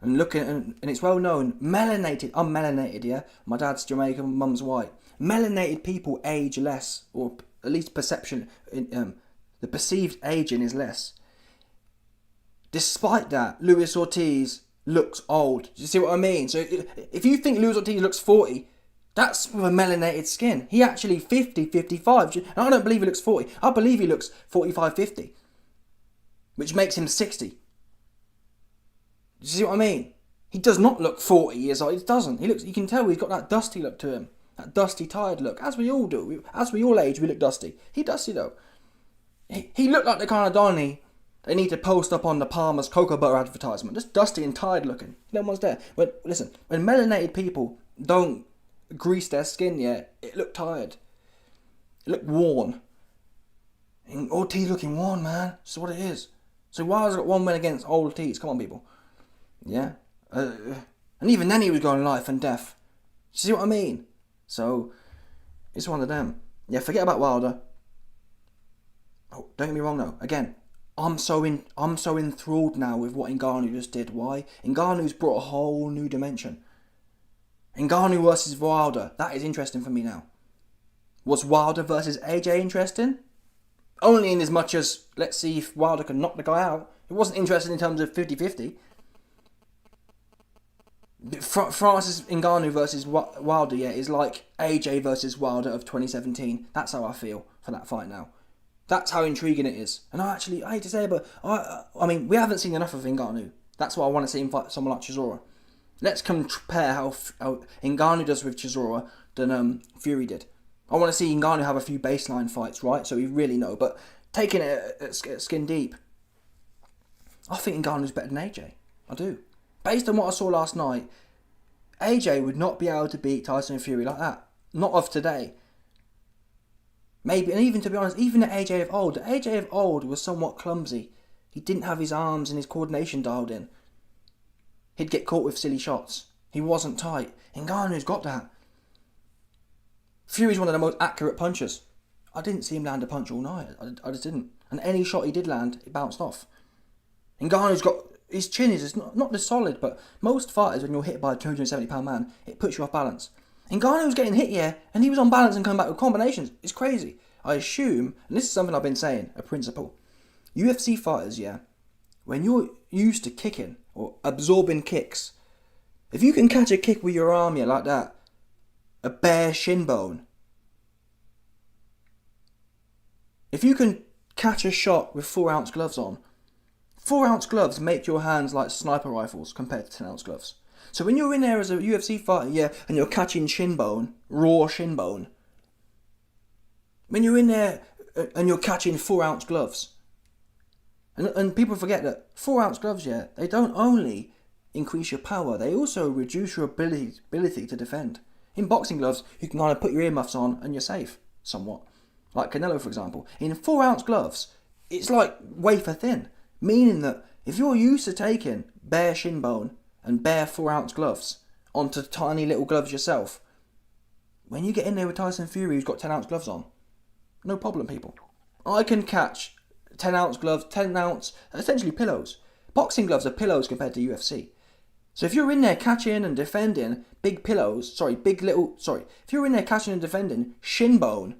And and it's well known, melanated, I'm melanated, yeah? My dad's Jamaican, mum's white. Melanated people age less, or at least perception, the perceived aging is less. Despite that, Luis Ortiz looks old. Do you see what I mean? So if you think Luis Ortiz looks 40, that's with a melanated skin. He actually 50, 55. And I don't believe he looks 40. I believe he looks 45, 50. Which makes him 60. Do you see what I mean? He does not look 40 years old. He doesn't. You can tell he's got that dusty look to him. That dusty, tired look. As we all do. As we all age, we look dusty. He dusty though. He looked like the kind of Donny they need to post up on the Palmer's cocoa butter advertisement. Just dusty and tired looking. No one's there. When melanated people don't grease their skin yet, it looked tired. It looked worn. And Ortiz looking worn, man. That's what it is. So Wilder's got one win against old Ortiz. Come on, people. Yeah. And even then he was going life and death. You see what I mean? So, it's one of them. Yeah, forget about Wilder. Oh, don't get me wrong though. Again, I'm so enthralled now with what Ngannou just did. Why? Ngannou's brought a whole new dimension. Ngannou versus Wilder. That is interesting for me now. Was Wilder versus AJ interesting? Only in as much as, let's see if Wilder can knock the guy out. It wasn't interesting in terms of 50-50. Francis Ngannou versus Wilder, yeah, is like AJ versus Wilder of 2017. That's how I feel for that fight now. That's how intriguing it is. And I hate to say it, but I mean, we haven't seen enough of Ngannou. That's why I want to see him fight someone like Chisora. Let's compare how Ngannou does with Chisora than Fury did. I want to see Ngannou have a few baseline fights, right? So we really know. But taking it at skin deep, I think Ngannou's better than AJ. I do. Based on what I saw last night, AJ would not be able to beat Tyson Fury like that. Not of today. Maybe, and even to be honest, even the AJ of old was somewhat clumsy. He didn't have his arms and his coordination dialed in. He'd get caught with silly shots. He wasn't tight. Ngannou's got that. Fury's one of the most accurate punchers. I didn't see him land a punch all night. I just didn't. And any shot he did land, it bounced off. Ngannou's got... His chin is not just solid, but most fighters, when you're hit by a 270-pound man, it puts you off balance. Ngannou was getting hit here, and he was on balance and coming back with combinations. It's crazy. I assume, and this is something I've been saying, a principle. UFC fighters, yeah, when you're used to kicking or absorbing kicks, if you can catch a kick with your arm, yeah, like that, a bare shin bone, if you can catch a shot with 4-ounce gloves on, 4-ounce gloves make your hands like sniper rifles compared to 10-ounce gloves. So when you're in there as a UFC fighter, yeah, and you're catching shin bone, raw shin bone, when you're in there and you're catching 4-ounce gloves, and people forget that 4-ounce gloves, yeah, they don't only increase your power, they also reduce your ability to defend. In boxing gloves, you can kind of put your earmuffs on and you're safe, somewhat. Like Canelo, for example. In 4-ounce gloves, it's like wafer thin, meaning that if you're used to taking bare shin bone and bare 4-ounce gloves onto tiny little gloves yourself, when you get in there with Tyson Fury who's got 10-ounce gloves on, no problem, people. I can want 10-ounce gloves, 10-ounce, essentially pillows. Boxing gloves are pillows compared to UFC. So if you're in there catching and defending if you're in there catching and defending shin bone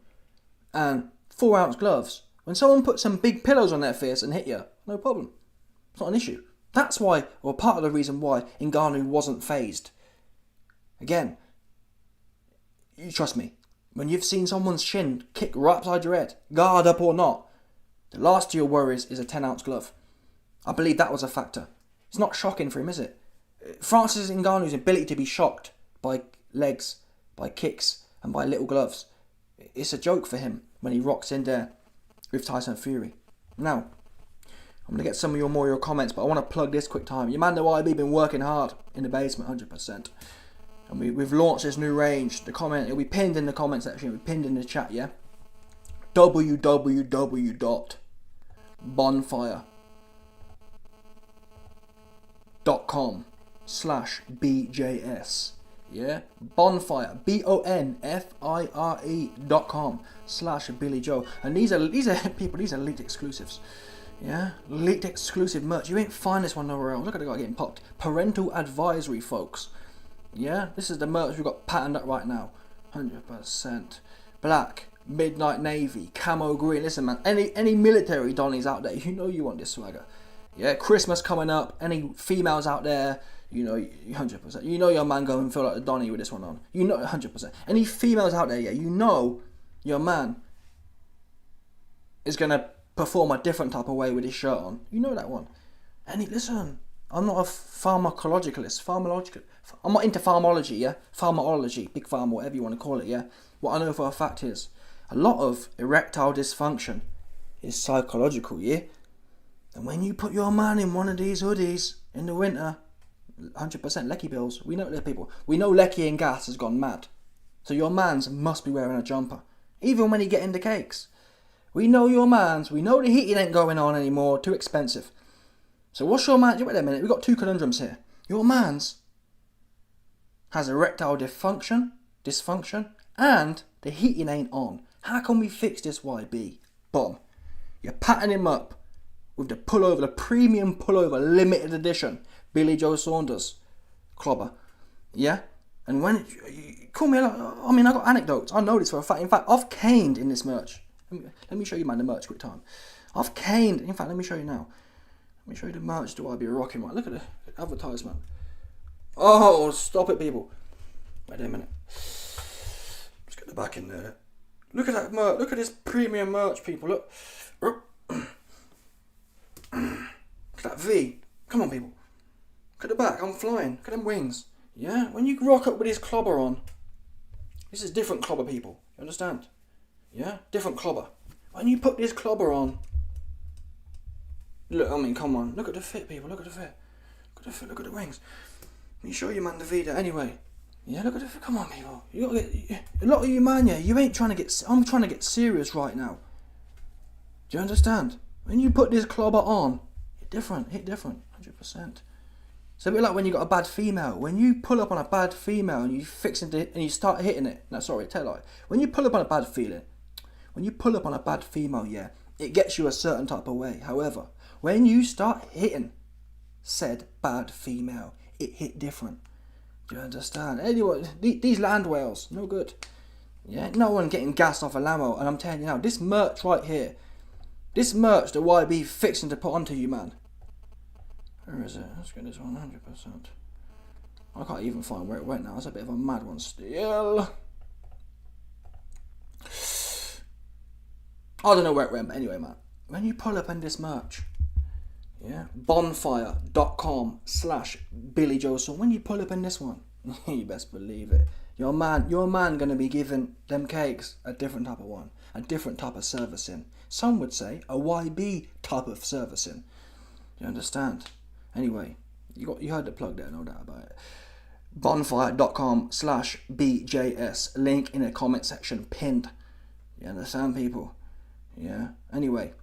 and 4-ounce gloves, when someone puts some big pillows on their face and hit you, no problem. It's not an issue. That's why, or part of the reason why, Ngannou wasn't phased. Again, you trust me, when you've seen someone's shin kick right upside your head, guard up or not, the last of your worries is a 10-ounce glove. I believe that was a factor. It's not shocking for him, is it? Francis Ngannou's ability to be shocked by legs, by kicks, and by little gloves, it's a joke for him when he rocks in there with Tyson Fury. Now, I'm going to get some of your comments, but I want to plug this quick time. Your man, the YB, been working hard in the basement, 100%. And we've launched this new range. The comment, it'll be pinned in the comment section, it'll be pinned in the chat, yeah? www.bonfire.com/BJS. Yeah, Bonfire, BONFIRE.com/Billy Joe. And these are people, these are leaked exclusives. Yeah, leaked exclusive merch. You ain't find this one nowhere else. Look at the guy getting popped. Parental advisory, folks. Yeah, this is the merch we've got patterned up right now. 100%. Black, midnight navy, camo green. Listen, man, any military donnies out there, you know you want this swagger. Yeah, Christmas coming up. Any females out there, you know, 100%. You know your man going and feel like a donny with this one on. You know, 100%. Any females out there, yeah, you know your man is going to perform a different type of way with his shirt on. You know that one. And listen, I'm not a pharmacologicalist. I'm not into pharmology, yeah? Pharmaology, big pharma, whatever you want to call it, yeah? What I know for a fact is, a lot of erectile dysfunction is psychological, yeah? And when you put your man in one of these hoodies in the winter, 100% Lecky bills. We know they're people. We know Lecky and Gas has gone mad. So your mans must be wearing a jumper. Even when he get into cakes. We know your mans. We know the heating ain't going on anymore. Too expensive. So what's your man? Wait a minute. We've got two conundrums here. Your mans has erectile dysfunction, and the heating ain't on. How can we fix this, YB? Bomb. You're patting him up with the pullover, the premium pullover, limited edition, Billy Joe Saunders clobber. Yeah? And when you call me, I mean, I got anecdotes. I know this for a fact. In fact, I've caned in this merch. Let me show you, man, the merch quick time. I've caned. In fact, let me show you now. Let me show you the merch do I be rocking, right? Look at the advertisement. Oh, stop it, people. Wait a minute. Let's get the back in there. Look at that merch. Look at this premium merch, people. Look. Look at that V. Come on, people. Look at the back. I'm flying. Look at them wings. Yeah? When you rock up with this clobber on, this is different clobber, people. You understand? Yeah? Different clobber. When you put this clobber on, look, I mean, come on. Look at the fit, people. Look at the fit. Look at the fit. Look at the wings. Let me show you, man, the V there. Anyway. Yeah, look at the fit. Come on, people. You gotta get, a lot of you, man, yeah, you ain't trying to get, I'm trying to get serious right now. Do you understand? When you put this clobber on, hit different, 100%. It's a bit like when you got a bad female. When you pull up on a bad female and you fix it and you start hitting it. No, sorry, tell a lie. When you pull up on a bad female, yeah, it gets you a certain type of way. However, when you start hitting said bad female, it hit different. Do you understand? Anyway, these land whales, no good. Yeah, no one getting gassed off a Lamo. And I'm telling you now, this merch right here, this merch that YB fixing to put onto you, man. Where is it? Let's get this 100%. I can't even find where it went now. It's a bit of a mad one still. I don't know where it went, but anyway, man. When you pull up in this merch, yeah, bonfire.com/Billy Joe. So when you pull up in this one, you best believe it. Your man gonna be giving them cakes a different type of one, a different type of servicing. Some would say a YB type of servicing. Do you understand? Anyway, you heard the plug there, no doubt about it. Bonfire.com/BJS. Link in the comment section pinned. You understand, people? Yeah. Anyway,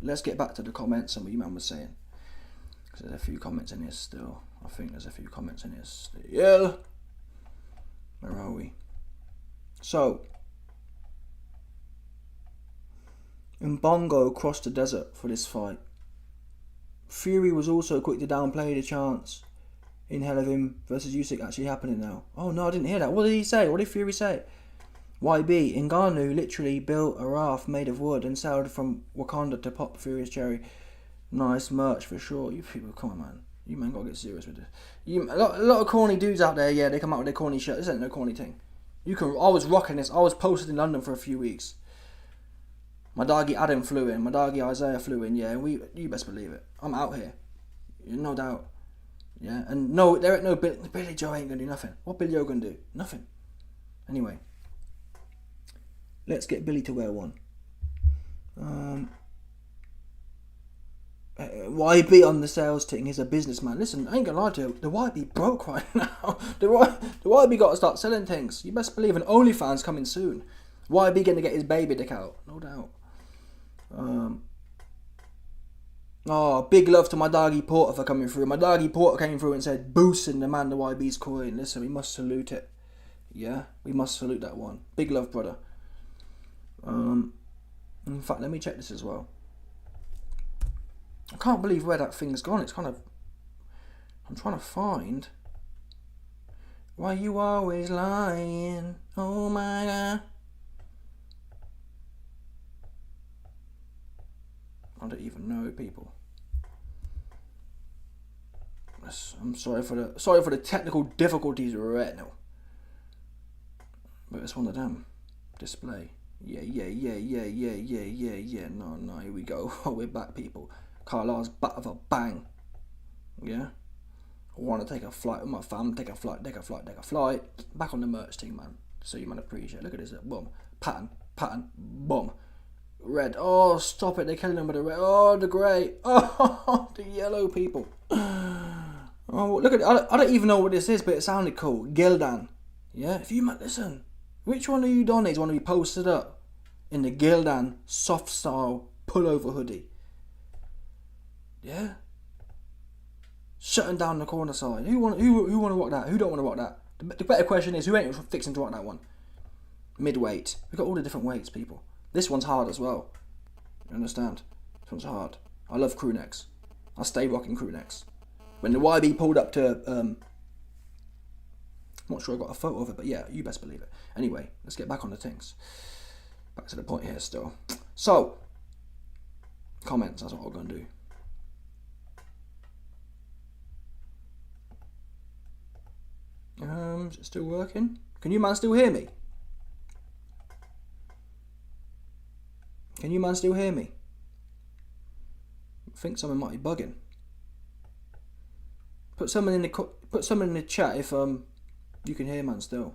let's get back to the comments and what you man was saying. Because there's a few comments in here still. I think there's a few comments in here still. Where are we? So, Mbongo crossed the desert for this fight. Fury was also quick to downplay the chance in hell of him versus Usyk actually happening now. Oh no, I didn't hear that. What did he say? What did Fury say? YB, Ngannou literally built a raft made of wood and sailed from Wakanda to pop Fury's cherry. Nice merch for sure. You people, come on, man. You man gotta get serious with this. A lot of corny dudes out there, yeah, they come out with their corny shirt. This ain't no corny thing. I was rocking this. I was posted in London for a few weeks. My doggy Adam flew in. My doggy Isaiah flew in. Yeah, you best believe it. I'm out here. No doubt. Yeah, and no, there ain't no Billy Joe ain't gonna do nothing. What Billy Joe gonna do? Nothing. Anyway, let's get Billy to wear one. YB on the sales thing. He's a businessman. Listen, I ain't gonna lie to you. The YB broke right now. The YB got to start selling things. You best believe an OnlyFans coming soon. YB gonna get his baby dick out, no doubt. Oh, big love to my doggy Porter for coming through. My doggy Porter came through and said, boosting the man the YB's coin. Listen, we must salute it. Yeah, we must salute that one. Big love, brother. In fact, let me check this as well. I can't believe where that thing's gone. It's kind of... I'm trying to find... Why you always lying? Oh my God. I don't even know, people. I'm sorry for the technical difficulties right now. But it's one of them. Display. Yeah. No, here we go. We're back, people. Carlisle's back with a bang. Yeah? I want to take a flight with my fam. Take a flight. Back on the merch team, man. So you man appreciate. Look at this. Boom. Pattern. Boom. Red. Oh, stop it. They're killing them with the red. Oh, the grey. Oh, the yellow, people. Oh, look at it. I don't even know what this is, but it sounded cool. Gildan. Yeah? If you might listen. Which one of you Donnies want to be posted up in the Gildan soft style pullover hoodie? Yeah? Shutting down the corner side. Who want to rock that? Who don't want to rock that? The better question is, who ain't fixing to rock that one? Mid-weight. We've got all the different weights, people. This one's hard as well. You understand? This one's hard. I love crew necks. I stay rocking crew necks. When the YB pulled up to... I'm not sure I got a photo of it, but yeah, you best believe it. Anyway, let's get back on the things. Back to the point here still. So, comments, that's what we're going to do. Is it still working? Can you man still hear me? Can you man still hear me? I think someone might be bugging. Put someone in the chat if you can hear man still.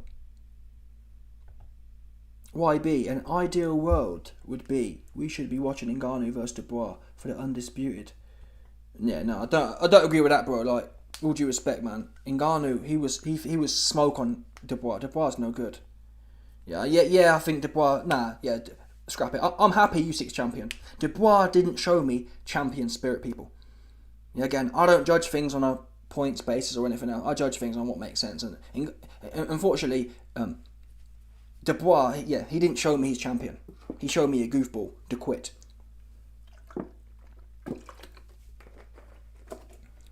YB, an ideal world would be we should be watching Ngannou versus Dubois for the undisputed. Yeah, no, I don't agree with that, bro. Like, all due respect, man. Ngannou, he was smoke on Dubois. Dubois no good. Yeah. I think Dubois. Scrap it. I'm happy U6 champion. Dubois didn't show me champion spirit, people. Yeah, again, I don't judge things on a points basis or anything else. I judge things on what makes sense. And unfortunately, Dubois, he didn't show me his champion. He showed me a goofball to quit.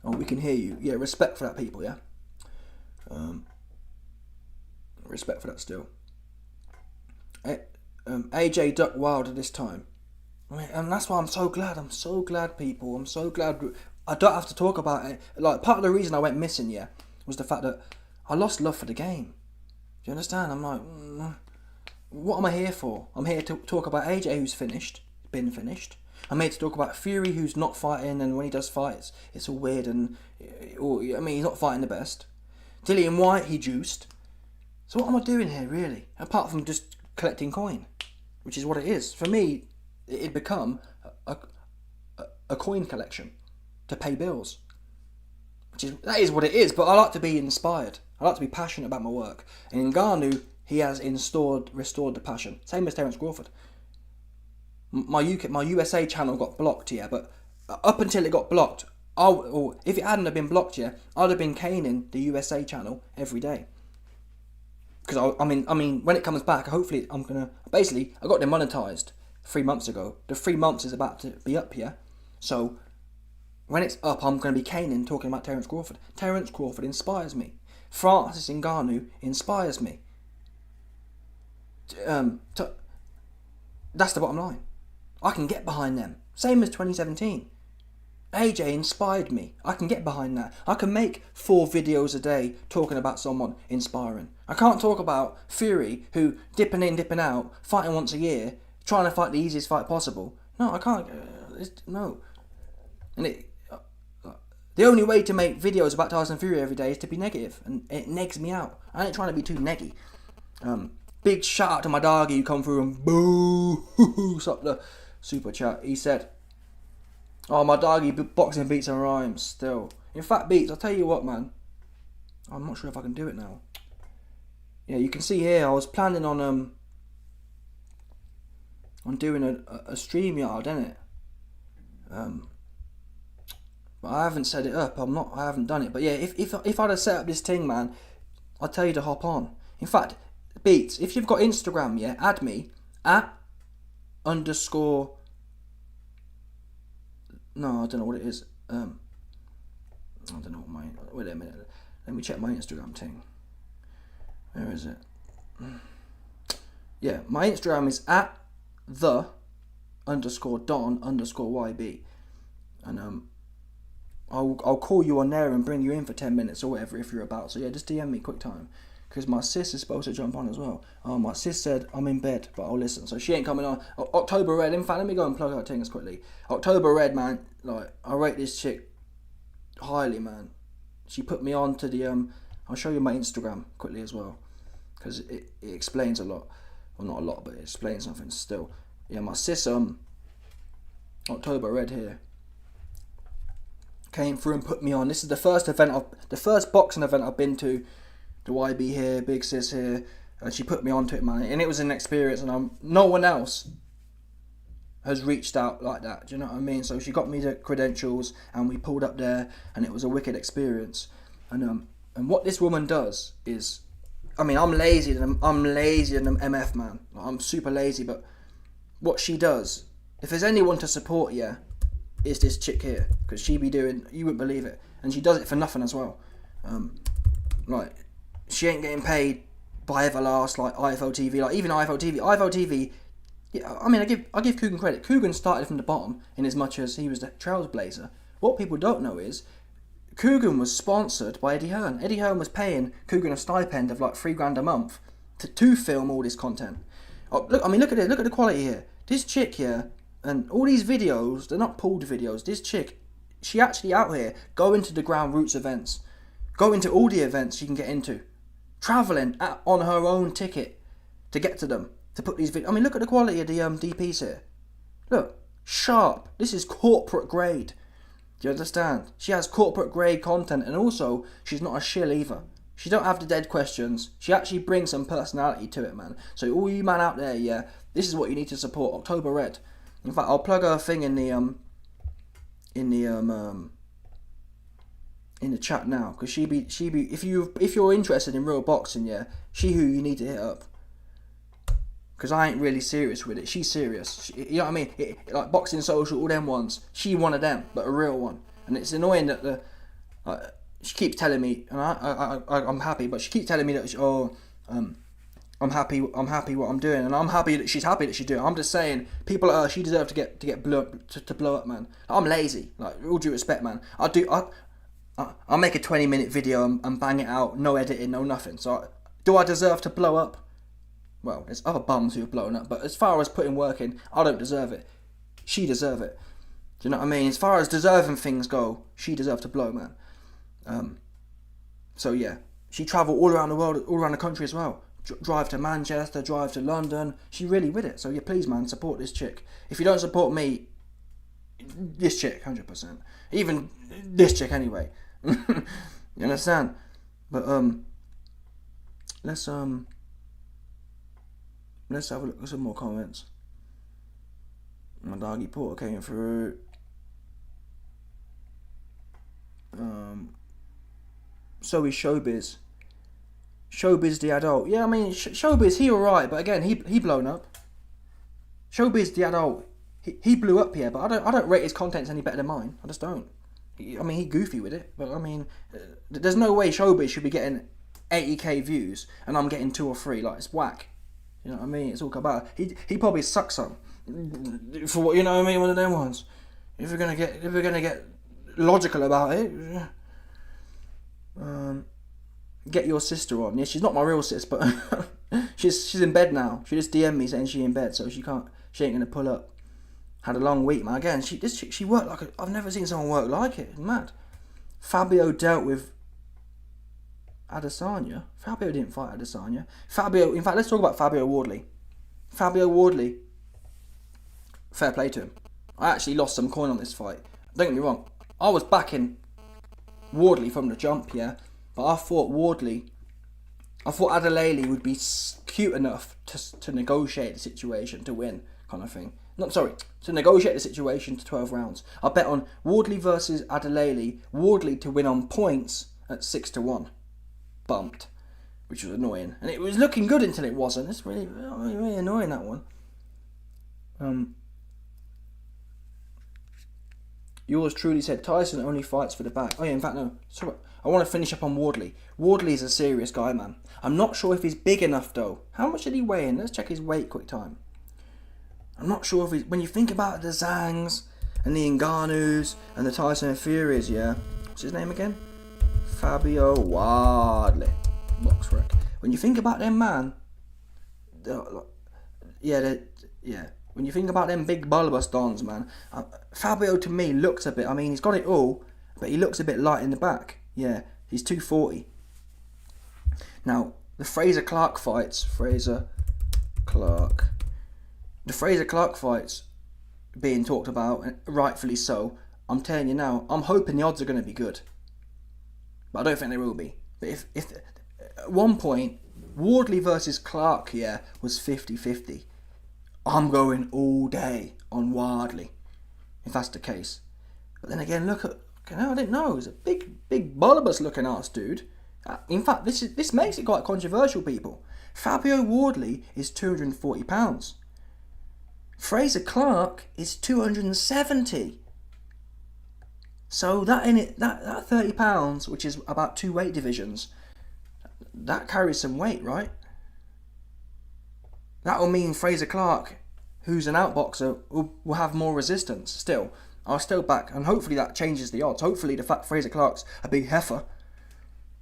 Oh, we can hear you. Yeah, respect for that, people, yeah? Respect for that still. AJ ducked wild at this time. I mean, and that's why I'm so glad. I'm so glad, people. I'm so glad. I don't have to talk about it. Like, part of the reason I went missing, was the fact that I lost love for the game. Do you understand? I'm like, what am I here for? I'm here to talk about AJ, who's been finished. I'm here to talk about Fury, who's not fighting, and when he does fight, it's all weird and, he's not fighting the best. Dillian White, he juiced. So what am I doing here, really? Apart from just collecting coin, which is what it is. For me, it'd become a coin collection to pay bills. That is what it is, but I like to be inspired. I like to be passionate about my work. And in Ngannou, he has restored the passion. Same as Terence Crawford. My USA channel got blocked, but up until it got blocked, if it hadn't have been blocked, I'd have been caning the USA channel every day. Because I mean, when it comes back, hopefully I got demonetized 3 months ago. The 3 months is about to be up here, so when it's up, I'm going to be caning talking about Terence Crawford. Terence Crawford inspires me. Francis Ngannou inspires me. That's the bottom line. I can get behind them. Same as 2017. AJ inspired me. I can get behind that. I can make 4 videos a day talking about someone inspiring. I can't talk about Fury, who dipping in, dipping out, fighting once a year, trying to fight the easiest fight possible. No, I can't. No. And the only way to make videos about Tyson Fury every day is to be negative, and it negs me out. I ain't trying to be too neggy. Big shout out to my doggy who come through and boo up the super chat. He said, Oh, my doggy boxing beats and rhymes still. In fact, beats. I'll tell you what, man. I'm not sure if I can do it now. Yeah, you can see here. I was planning on doing a StreamYard, innit? But I haven't set it up. I haven't done it. But yeah, if I'd have set up this thing, man, I'd tell you to hop on. In fact, beats. If you've got Instagram, yeah, add me at underscore. No, I don't know what it is. I don't know what my. Wait a minute. Let me check my Instagram thing. Where is it? Yeah, my Instagram is at the underscore don underscore YB. And I'll call you on there and bring you in for 10 minutes or whatever if you're about. So yeah, just DM me quick time. Because my sis is supposed to jump on as well. My sis said I'm in bed, but I'll listen. So she ain't coming on. October Red. In fact, let me go and plug her things quickly. October Red, man. Like, I rate this chick highly, man. She put me on to the I'll show you my Instagram quickly as well, because it explains a lot. Well, not a lot, but it explains something still. Yeah, my sis October Red here came through and put me on. This is the first boxing event I've been to. The YB here, big sis here, and she put me onto it, man. And it was an experience, and no one else has reached out like that. Do you know what I mean? So she got me the credentials, and we pulled up there, and it was a wicked experience. And what this woman does is, I mean, I'm lazy and I'm MF, man. I'm super lazy, but what she does, if there's anyone to support, yeah, it's this chick here, because she be doing, you wouldn't believe it, and she does it for nothing as well. Like, she ain't getting paid by Everlast, like IFL TV, like even IFL TV. Yeah, I mean, I give Coogan credit. Coogan started from the bottom in as much as he was the trailblazer. What people don't know is Coogan was sponsored by Eddie Hearn. Eddie Hearn was paying Coogan a stipend of like $3,000 a month to film all this content. Oh, look at it. Look at the quality here. This chick here, and all these videos, they're not pulled videos. This chick, she actually out here going to the ground roots events, going to all the events she can get into, travelling on her own ticket to get to them, to put these videos. I mean, look at the quality of the DPs here. Look, sharp. This is corporate grade. Do you understand? She has corporate grade content, and also she's not a shill either. She don't have the dead questions. She actually brings some personality to it, man. So all you man out there, yeah, this is what you need to support. October Red. In fact, I'll plug her thing in the chat now, because she be if you're interested in real boxing, yeah, she who you need to hit up. Because I ain't really serious with it. She's serious. You know what I mean? Like Boxing Social, all them ones. She one of them, but a real one. And it's annoying that she keeps telling me, and I'm happy, but she keeps telling me that I'm happy what I'm doing, and I'm happy that she's happy that she's doing it. I'm just saying, people like her, she deserves to get blow up, to blow up, man. I'm lazy. Like, all due respect, man. I'll make a 20-minute video and bang it out, no editing, no nothing. So do I deserve to blow up? Well, there's other bums who have blown up, but as far as putting work in, I don't deserve it. She deserve it. Do you know what I mean? As far as deserving things go, she deserves to blow, man. So yeah, she travelled all around the world, all around the country as well. Drive to Manchester, drive to London. She really with it. So yeah, please, man, support this chick. If you don't support me, this chick, 100%. Even this chick, anyway. You understand? But let's have a look at some more comments. My doggy Porter came through. So is Showbiz. Showbiz the adult. Yeah, I mean, Showbiz, he alright, but again, he blown up. Showbiz the adult, he blew up here, but I don't rate his contents any better than mine. I just don't. I mean, he goofy with it, but I mean, there's no way Showbiz should be getting 80k views and I'm getting 2 or 3. Like, it's whack. You know what I mean? It's all about. He probably sucks some. For what, you know what I mean? One of them ones. If we're gonna get logical about it, get your sister on. Yeah, she's not my real sis, but she's in bed now. She just DM'd me saying she's in bed, so she ain't gonna pull up. Had a long week, man. Again, she worked like I've never seen someone work like it. It's mad. Fabio dealt with Adesanya. Fabio didn't fight Adesanya. In fact, let's talk about Fabio Wardley. Fabio Wardley, fair play to him. I actually lost some coin on this fight. don't get me wrong, I was backing Wardley from the jump, yeah, but I thought Adelele would be cute enough to negotiate the situation to win, kind of thing. To negotiate the situation to 12 rounds. I bet on Wardley versus Adelele, Wardley to win on points at 6-1. Bumped, which was annoying. And it was looking good until it wasn't. It's really, really annoying, that one. Yours truly said Tyson only fights for the back. Oh yeah, in fact, no. Sorry. I want to finish up on Wardley. Wardley's a serious guy, man. I'm not sure if he's big enough, though. How much did he weigh in? Let's check his weight quick time. I'm not sure if he's... When you think about the Zangs and the Ngannous and the Tyson Furies, yeah? What's his name again? Fabio Wardley. Box wreck. When you think about them, man... Yeah. When you think about them big bulbous dons, man... Fabio, to me, looks a bit... I mean, he's got it all, but he looks a bit light in the back. Yeah, he's 240. Now, the Fraser Clark fights... The Fraser Clark fights being talked about, and rightfully so. I'm telling you now, I'm hoping the odds are going to be good. But I don't think they will be. But if at one point, Wardley versus Clark, yeah, was 50-50. I'm going all day on Wardley, if that's the case. But then again, look at... I didn't know. He's a big bulbous looking ass dude. In fact, this makes it quite controversial, people. Fabio Wardley is 240 pounds. Fraser Clark is 270. So that 30 pounds, which is about 2 weight divisions, that carries some weight, right? That will mean Fraser Clark, who's an outboxer, will have more resistance. Still, I'll still back, and hopefully that changes the odds. Hopefully the fact Fraser Clark's a big heifer,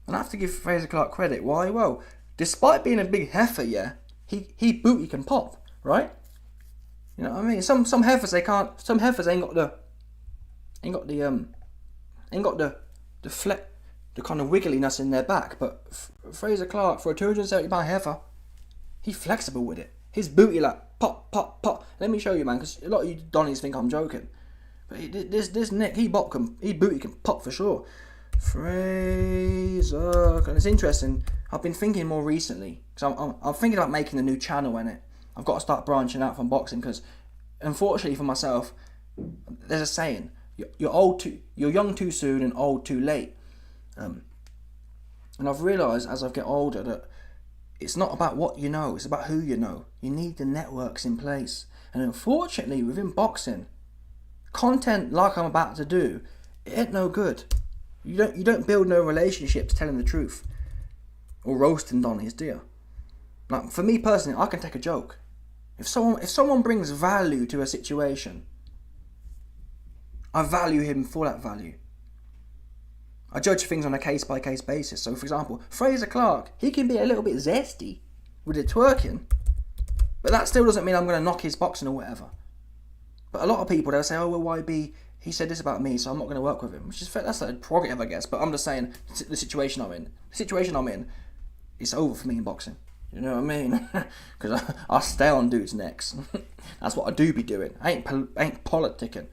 and I have to give Fraser Clark credit. Why? Well, despite being a big heifer, yeah, he booty can pop, right? You know what I mean? Some heifers they can't. Some heifers ain't got the kind of wiggliness in their back. But Fraser Clark, for a 270 pound heifer, he's flexible with it. His booty like pop pop pop. Let me show you, man, because a lot of you Donnies think I'm joking. But this neck, he booty can pop for sure. Fraser, and it's interesting. I've been thinking more recently because I'm thinking about making a new channel in it. I've got to start branching out from boxing because, unfortunately for myself, there's a saying: you're young too soon and old too late. And I've realised as I get older that it's not about what you know; it's about who you know. You need the networks in place, and unfortunately, within boxing, content like I'm about to do, it ain't no good. You don't build no relationships telling the truth or roasting Donnies, do you? Like for me personally, I can take a joke. If someone brings value to a situation, I value him for that value. I judge things on a case-by-case basis. So, for example, Fraser Clark, he can be a little bit zesty with the twerking, but that still doesn't mean I'm going to knock his boxing or whatever. But a lot of people, they'll say, oh, well, YB, he said this about me, so I'm not going to work with him. Which is fair, that's a prerogative, I guess. But I'm just saying, the situation I'm in. The situation I'm in, it's over for me in boxing. You know what I mean? Because I stay on dudes' necks. That's what I do be doing. I ain't politicking.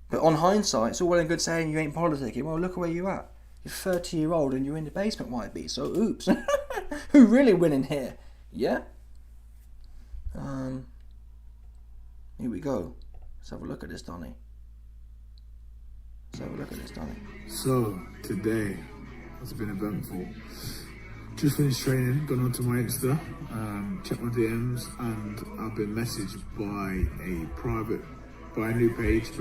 But on hindsight, it's all well and good saying you ain't politicking. Well, look where you're at. You're 30-year-old and you're in the basement, YB. So, oops. Who really winning here? Yeah? Here we go. Let's have a look at this, Donnie. So, today has been eventful. Just finished training, gone onto my Insta, checked my DMs, and I've been messaged by a new page,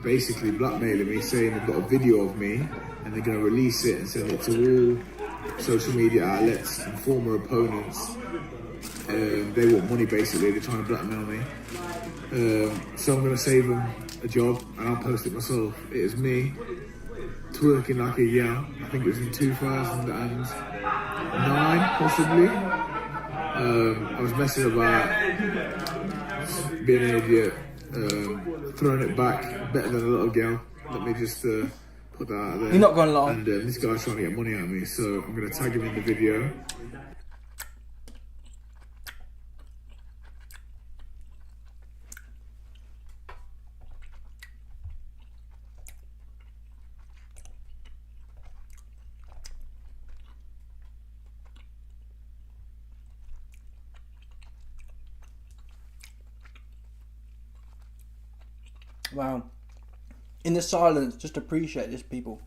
basically blackmailing me, saying they've got a video of me and they're going to release it and send it to all social media outlets and former opponents. They want money, basically. They're trying to blackmail me. So I'm going to save them a job and I'll post it myself. It is me twerking like a yell. I think it was in 2009, possibly. I was messing about, being an idiot, throwing it back better than a little girl. Let me just put that out there. You're not going to lie. And this guy's trying to get money out of me, so I'm going to tag him in the video. Wow. In the silence, just appreciate this, people.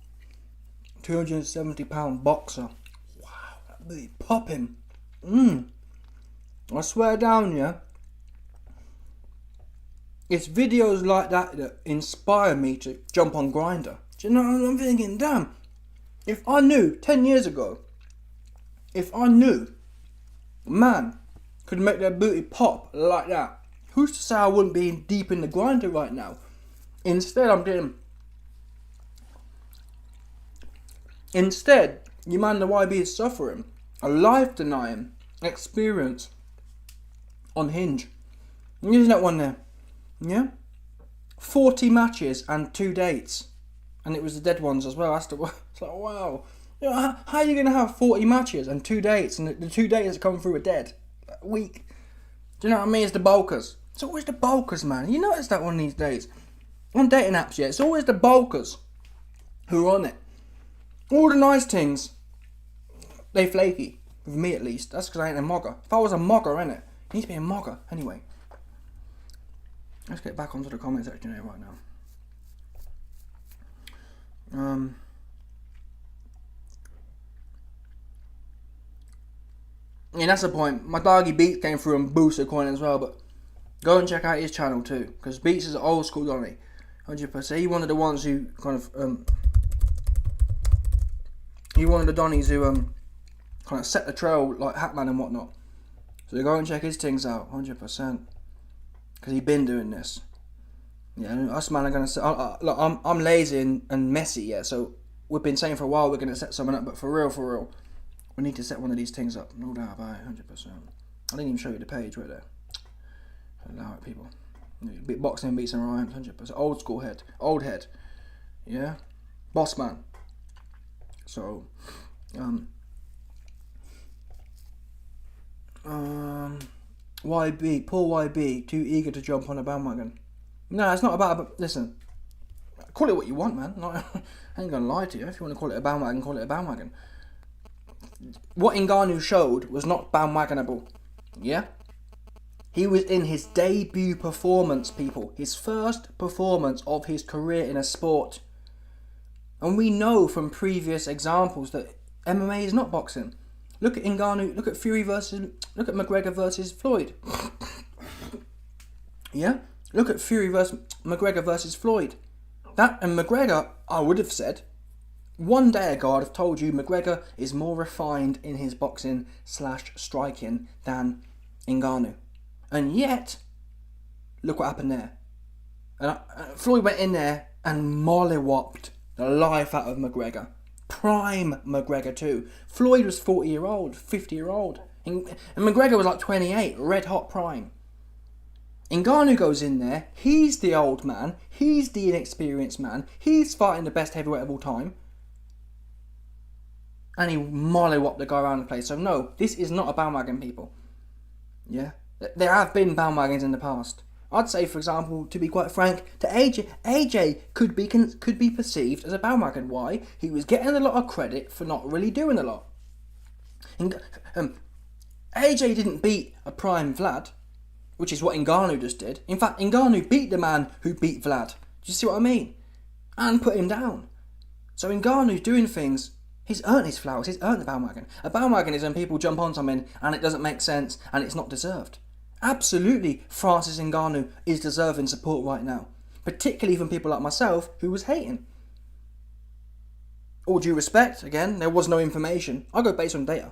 270-pound boxer. Wow, that booty popping. I swear down, yeah. It's videos like that that inspire me to jump on Grindr. Do you know what I'm thinking? Damn. If I knew 10 years ago, if I knew a man could make their booty pop like that, who's to say I wouldn't be deep in the Grindr right now? Instead, you man, the YB is suffering a life-denying experience on Hinge. Isn't that one there? Yeah? 40 matches and 2 dates. And it was the dead ones as well. It's like, wow. You know, how are you going to have 40 matches and 2 dates, and the 2 dates that come through are dead? Weak. Do you know what I mean? It's the bulkers. It's always the bulkers, man. You notice that one these days. On dating apps, yeah, it's always the bulkers who are on it. All the nice things, they flaky. With me, at least. That's because I ain't a mogger. If I was a mogger, innit? It needs to be a mogger. Anyway. Let's get back onto the comment section here right now. Yeah, that's the point. My doggy Beats came through and boosted coin as well, but go and check out his channel too, because Beats is an old school Donny, 100%. He one of the ones who kind of he one of the Donnies who kind of set the trail like Hatman and whatnot. So go and check his things out, 100%, because he been doing this. Yeah, us man are gonna say, look, I'm lazy and messy, yeah. So we've been saying for a while we're gonna set something up, but for real, we need to set one of these things up. No doubt about it, 100%. I didn't even show you the page right there. Allow it, people. Boxing beats and rhymes, 100%. Old school head, old head. Yeah, boss man. So, YB, poor YB, too eager to jump on a bandwagon. No, it's not about. Listen, call it what you want, man. I ain't gonna lie to you. If you want to call it a bandwagon, call it a bandwagon. What Ngannou showed was not bandwagonable. Yeah? He was in his debut performance, people. His first performance of his career in a sport. And we know from previous examples that MMA is not boxing. Look at Ngannou, look at McGregor versus Floyd. Yeah? Look at Fury versus McGregor versus Floyd. That and McGregor, I would have said, one day ago I'd have told you McGregor is more refined in his boxing / striking than Ngannou. And yet, look what happened there. And Floyd went in there and mollywopped the life out of McGregor. Prime McGregor too. Floyd was 40-year-old, 50-year-old. And McGregor was like 28, red hot prime. Ngannou goes in there, he's the old man, he's the inexperienced man, he's fighting the best heavyweight of all time. And he mollywopped the guy around the place. So no, this is not a bandwagon, people. Yeah? There have been bandwagons in the past. I'd say, for example, to be quite frank, to AJ could be perceived as a bandwagon. Why? He was getting a lot of credit for not really doing a lot. AJ didn't beat a prime Vlad, which is what Ngannou just did. In fact, Ngannou beat the man who beat Vlad. Do you see what I mean? And put him down. So Ngannou's doing things. He's earned his flowers. He's earned the bandwagon. A bandwagon is when people jump on something and it doesn't make sense and it's not deserved. Absolutely, Francis Ngannou is deserving support right now. Particularly from people like myself who was hating. All due respect, again, there was no information. I go based on data.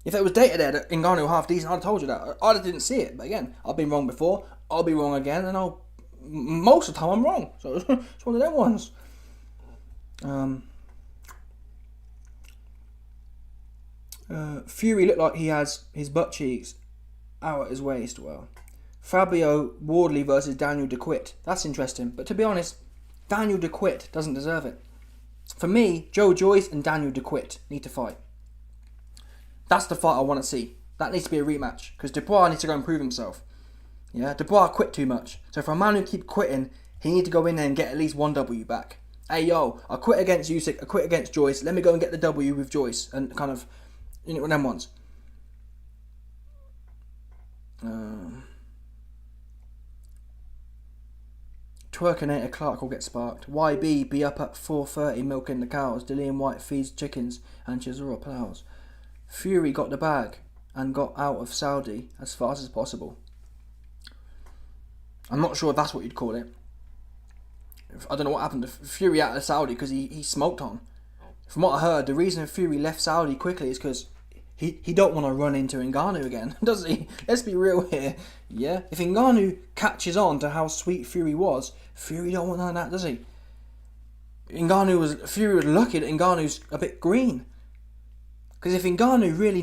If there was data there that Ngannou half decent, I'd have told you that. I didn't see it, but again, I've been wrong before. I'll be wrong again, and most of the time I'm wrong. So it's one of them ones. Fury looked like he has his butt cheeks out at his waist. Well, Fabio Wardley versus Daniel DeQuitt. That's interesting. But to be honest, Daniel DeQuitt doesn't deserve it. For me, Joe Joyce and Daniel DeQuitt need to fight. That's the fight I want to see. That needs to be a rematch. Because Dubois needs to go and prove himself. Yeah, Dubois quit too much. So for a man who keeps quitting, he needs to go in there and get at least one W back. Hey yo, I quit against Usyk, I quit against Joyce. Let me go and get the W with Joyce. And kind of, you know, them ones. Twerking 8 o'clock will get sparked. YB be up at 4:30 milking the cows. Dillian White feeds chickens and Chisora plows. Fury got the bag and got out of Saudi as fast as possible. I'm not sure if that's what you'd call it. I don't know what happened to Fury out of Saudi because he smoked on. From what I heard, the reason Fury left Saudi quickly is because he don't want to run into Ngannou again, does he? Let's be real here. Yeah, if Ngannou catches on to how sweet Fury was, Fury don't want none of that, does he? Fury was lucky that Ngannou's a bit green. Because if Ngannou really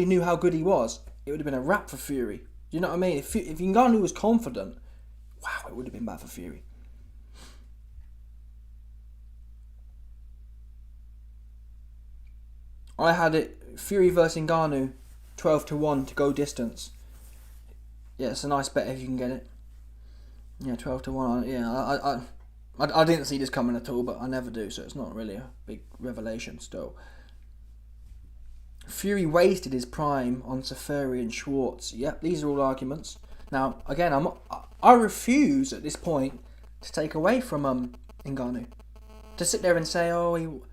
knew how good he was, it would have been a wrap for Fury. Do you know what I mean? If Ngannou was confident, wow, it would have been bad for Fury. I had it Fury versus Ngannou, 12-1 to go distance. Yeah, it's a nice bet if you can get it. Yeah, 12-1. Yeah, I didn't see this coming at all, but I never do, so it's not really a big revelation still. Fury wasted his prime on Safari and Schwartz. Yep, these are all arguments. Now, again, I refuse at this point to take away from Ngannou. To sit there and say,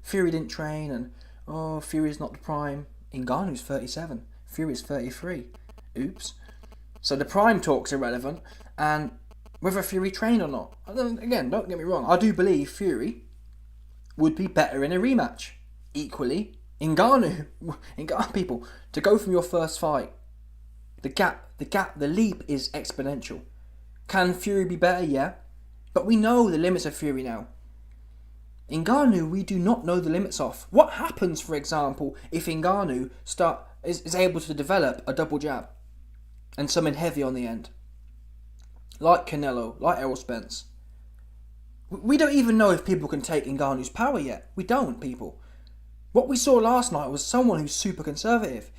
Fury didn't train, and Fury's not the prime. Ngannou's 37. Fury's 33. Oops. So the prime talk's irrelevant, and whether Fury trained or not. Again, don't get me wrong. I do believe Fury would be better in a rematch. Equally, Ngannou, people, to go from your first fight, the leap is exponential. Can Fury be better? Yeah. But we know the limits of Fury now. Ngannou, we do not know the limits of. What happens, for example, if Ngannou is able to develop a double jab and something heavy on the end? Like Canelo, like Errol Spence. We don't even know if people can take Ngannou's power yet. We don't, people. What we saw last night was someone who's super conservative.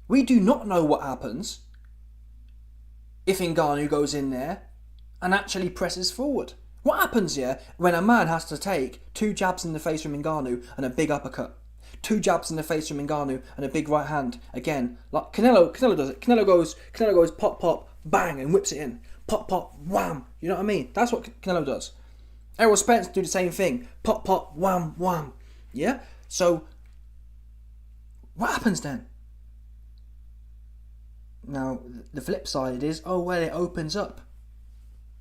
We do not know what happens if Ngannou goes in there and actually presses forward. What happens here when a man has to take 2 jabs in the face from Ngannou and a big uppercut? 2 jabs in the face from Ngannou and a big right hand. Again, like Canelo does it. Canelo goes pop, pop, bang, and whips it in. Pop, pop, wham. You know what I mean? That's what Canelo does. Errol Spence do the same thing. Pop, pop, wham, wham. Yeah? So, what happens then? Now, the flip side is, it opens up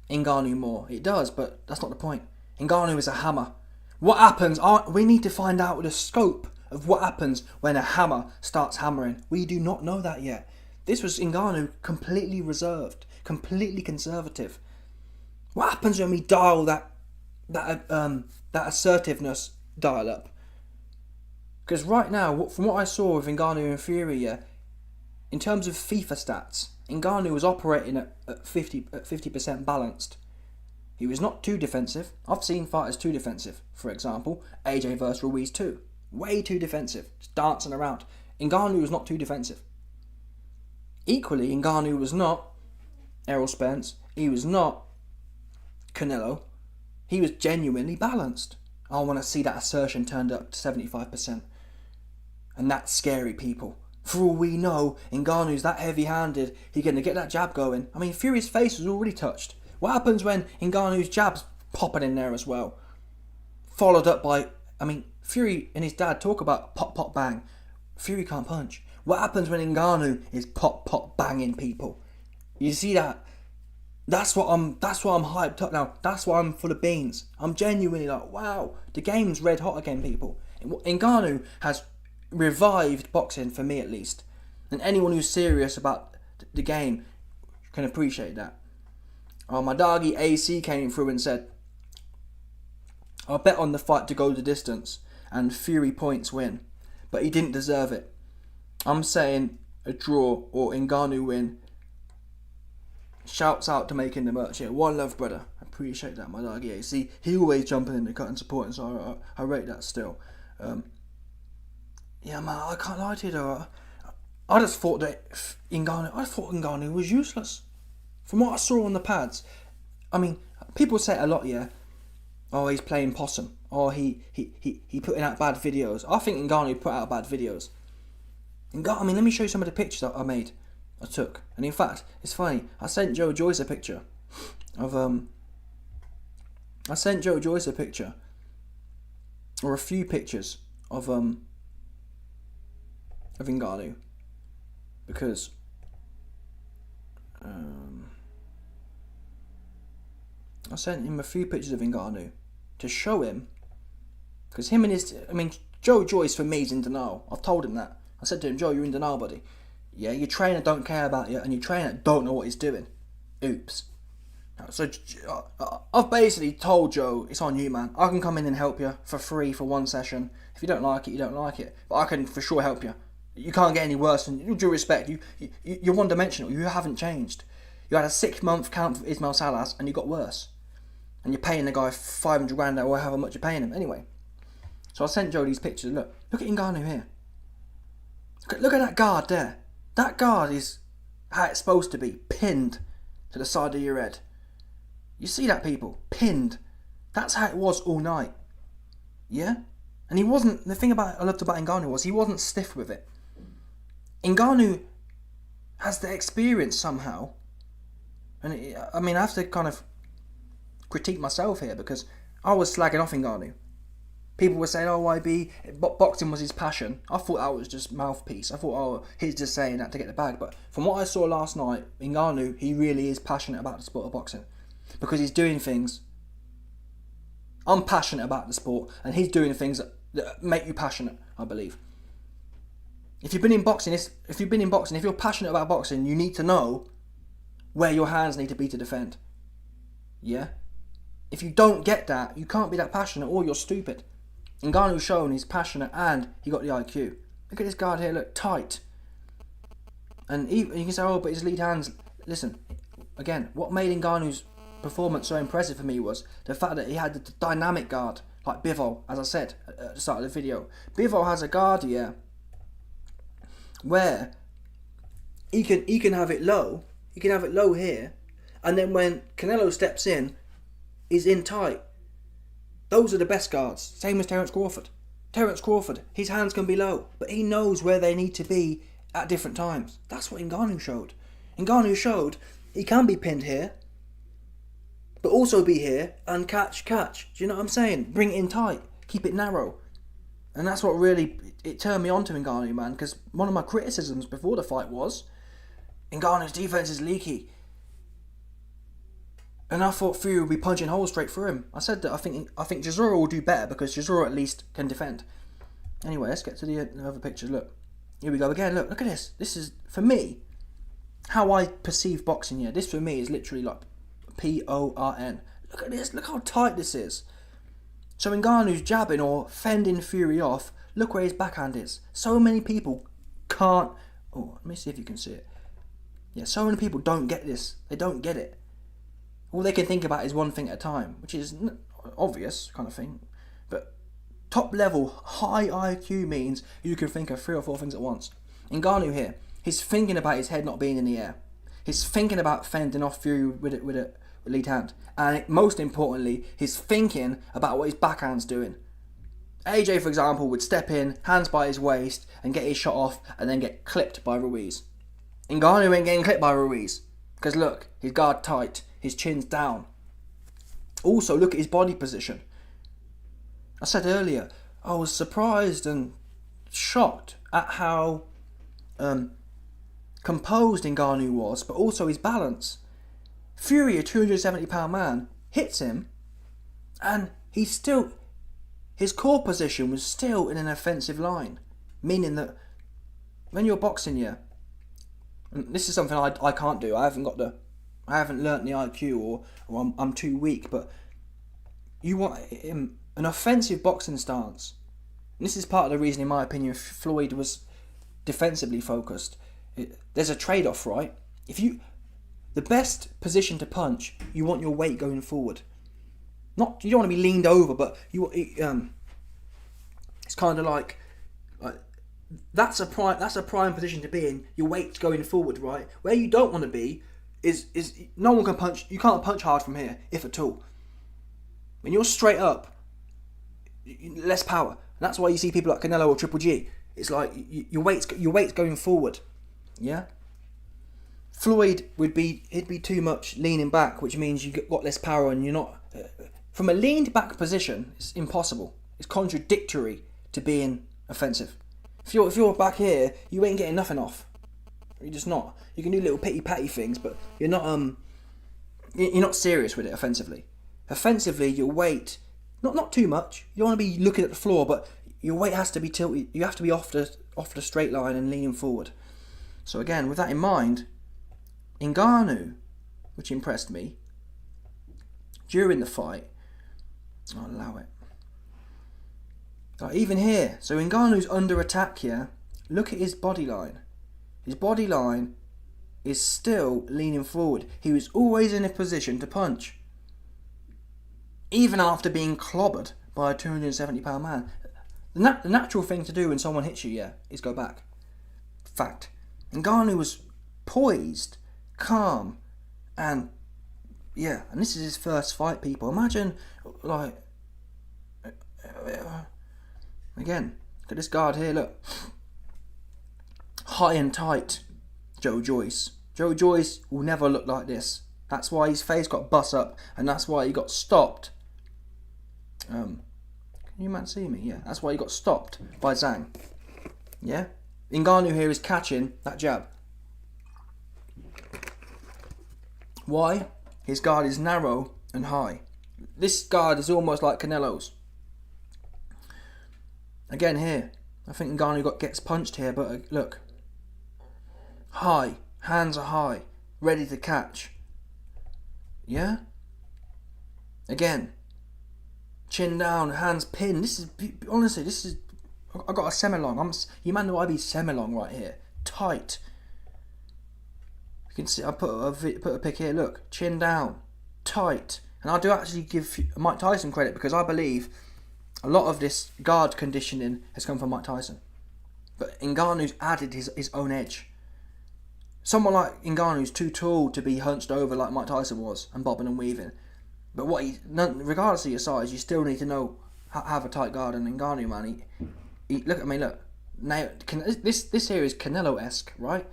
Ngannou more. It does, but that's not the point. Ngannou is a hammer. What happens? We need to find out the scope of what happens when a hammer starts hammering. We do not know that yet. This was Ngannou completely reserved, completely conservative. What happens when we dial that assertiveness dial up? Because right now, from what I saw with Ngannou and Fury, in terms of FIFA stats, Ngannou was operating at 50% balanced. He was not too defensive. I've seen fighters too defensive. For example, AJ versus Ruiz 2. Way too defensive. Just dancing around. Ngannou was not too defensive. Equally, Ngannou was not Errol Spence. He was not Canelo. He was genuinely balanced. I want to see that assertion turned up to 75%. And that's scary, people. For all we know, Ngannou's that heavy-handed, he's going to get that jab going. I mean, Fury's face was already touched. What happens when Ngannou's jab's popping in there as well? Followed up by, Fury and his dad talk about pop, pop, bang. Fury can't punch. What happens when Ngannou is pop, pop, banging people? You see that? That's why I'm hyped up now. That's why I'm full of beans. I'm genuinely like, wow, the game's red hot again, people. Ngannou has revived boxing, for me at least. And anyone who's serious about the game can appreciate that. My doggy AC came through and said, I bet on the fight to go the distance and Fury points win. But he didn't deserve it. I'm saying a draw or Ngannou win. Shouts out to making the merch here. One love, brother. I appreciate that, my doggy AC. He always jumping in the cut and supporting, so I rate that still. Yeah, man, I can't lie to you though. I just thought Ngannou was useless. From what I saw on the pads, people say it a lot, yeah. He's playing possum. He putting out bad videos. I think Ngannou put out bad videos. Let me show you some of the pictures that I took. And in fact, it's funny. I sent Joe Joyce a picture of I sent Joe Joyce a picture, or a few pictures of Ngannou, because I sent him a few pictures of Ngannou to show him, because him and his, Joe Joyce for me is in denial. I've told him that. I said to him, Joe, you're in denial, buddy. Yeah, your trainer don't care about you, and your trainer don't know what he's doing. Oops. So I've basically told Joe, it's on you, man. I can come in and help you for free for one session. If you don't like it, you don't like it. But I can for sure help you. You can't get any worse. And with due respect, you're one-dimensional. You haven't changed. You had a 6-month count for Ismail Salas, and you got worse. And you're paying the guy 500 grand or however much you're paying him. Anyway. So I sent Joe these pictures. Look at Ngannou here. Look at that guard there. That guard is how it's supposed to be. Pinned to the side of your head. You see that, people? Pinned. That's how it was all night. Yeah? And he wasn't... The thing I loved about Ngannou was he wasn't stiff with it. Ngannou has the experience somehow. And I have to kind of critique myself here, because I was slagging off Ngannou. People were saying, oh, YB, boxing was his passion. I thought that was just mouthpiece. I thought, oh, he's just saying that to get the bag. But from what I saw last night, Ngannou, he really is passionate about the sport of boxing. Because he's doing things... I'm passionate about the sport, and he's doing things that make you passionate, I believe. If you've been in boxing, if you're passionate about boxing, you need to know where your hands need to be to defend. Yeah? If you don't get that, you can't be that passionate, or you're stupid. Ngannou's shown he's passionate and he got the IQ. Look at this guard here, look, tight. And you can say, oh, but his lead hands... Listen, again, what made Ngannou's performance so impressive for me was the fact that he had the dynamic guard, like Bivol, as I said at the start of the video. Bivol has a guard here where he can have it low, here, and then when Canelo steps in, he's in tight. Those are the best guards. Same as Terence Crawford. Terence Crawford, his hands can be low, but he knows where they need to be at different times. That's what Ngannou showed. Ngannou showed he can be pinned here, but also be here and catch. Do you know what I'm saying? Bring it in tight. Keep it narrow. And that's what really, it turned me on to Ngannou, man, because one of my criticisms before the fight was Ngannou's defense is leaky. And I thought Fury would be punching holes straight through him. I said that I think Chisora will do better because Chisora at least can defend. Anyway, let's get to the other pictures. Look, here we go again. Look at this. This is, for me, how I perceive boxing here. This for me is literally like PORN. Look at this. Look how tight this is. So Ngannou's jabbing or fending Fury off. Look where his backhand is. So many people can't... Oh, let me see if you can see it. Yeah, so many people don't get this. They don't get it. All they can think about is one thing at a time, which is obvious kind of thing. But top level, high IQ means you can think of 3 or 4 things at once. Ngannou here, he's thinking about his head not being in the air. He's thinking about fending off Fury with a lead hand. And most importantly, he's thinking about what his backhand's doing. AJ, for example, would step in, hands by his waist, and get his shot off, and then get clipped by Ruiz. Ngannou ain't getting clipped by Ruiz. Because look, his guard tight. His chin's down. Also, look at his body position. I said earlier, I was surprised and shocked at how composed Ngannou was, but also his balance. Fury, a 270-pound man, hits him, and his core position was still in an offensive line, meaning that when you're boxing here, and this is something I can't do. I haven't learnt the IQ, or I'm too weak, but you want an offensive boxing stance. And this is part of the reason, in my opinion, Floyd was defensively focused. There's a trade-off, right? The best position to punch, you want your weight going forward. You don't want to be leaned over, but it's kind of like that's a prime position to be in. Your weight's going forward, right? Where you don't want to be is no one can punch. You can't punch hard from here, if at all. When you're straight up, less power. And that's why you see people like Canelo or Triple G. It's like your weight's going forward. Yeah. Floyd it'd be too much leaning back, which means you got less power, and you're not. From a leaned back position, it's impossible. It's contradictory to being offensive. If you're back here, you ain't getting nothing off. You're just not. You can do little pity patty things, but you're not serious with it offensively. Offensively, your weight, not too much. You don't want to be looking at the floor, but your weight has to be tilted. You have to be off the straight line and leaning forward. So again, with that in mind, Ngannou, which impressed me during the fight, I'll allow it. Like even here, so Ngannou's under attack here. Look at his body line. His body line is still leaning forward. He was always in a position to punch. Even after being clobbered by a 270-pound man. The natural thing to do when someone hits you, is go back. Fact. Ngannou was poised, calm, and this is his first fight, people. Imagine, again, look at this guard here, look. High and tight, Joe Joyce. Joe Joyce will never look like this. That's why his face got bust up, and that's why he got stopped. Can you man see me? Yeah, that's why he got stopped by Zhang. Yeah? Ngannou here is catching that jab. Why? His guard is narrow and high. This guard is almost like Canelo's. Again here, I think Ngannou gets punched here, but look. High, hands are high, ready to catch. Yeah? Again, chin down, hands pinned. This is, I got a semi-long. You man know I be semi-long right here. Tight. You can see, I put a pic here, look. Chin down, tight. And I do actually give Mike Tyson credit because I believe a lot of this guard conditioning has come from Mike Tyson. But Ngannou's added his own edge. Someone like Ngannou's too tall to be hunched over like Mike Tyson was and bobbing and weaving. But regardless of your size, you still need to know have a tight guard. And Ngannou, man, he look at me, look. Now, this here is Canelo-esque, right?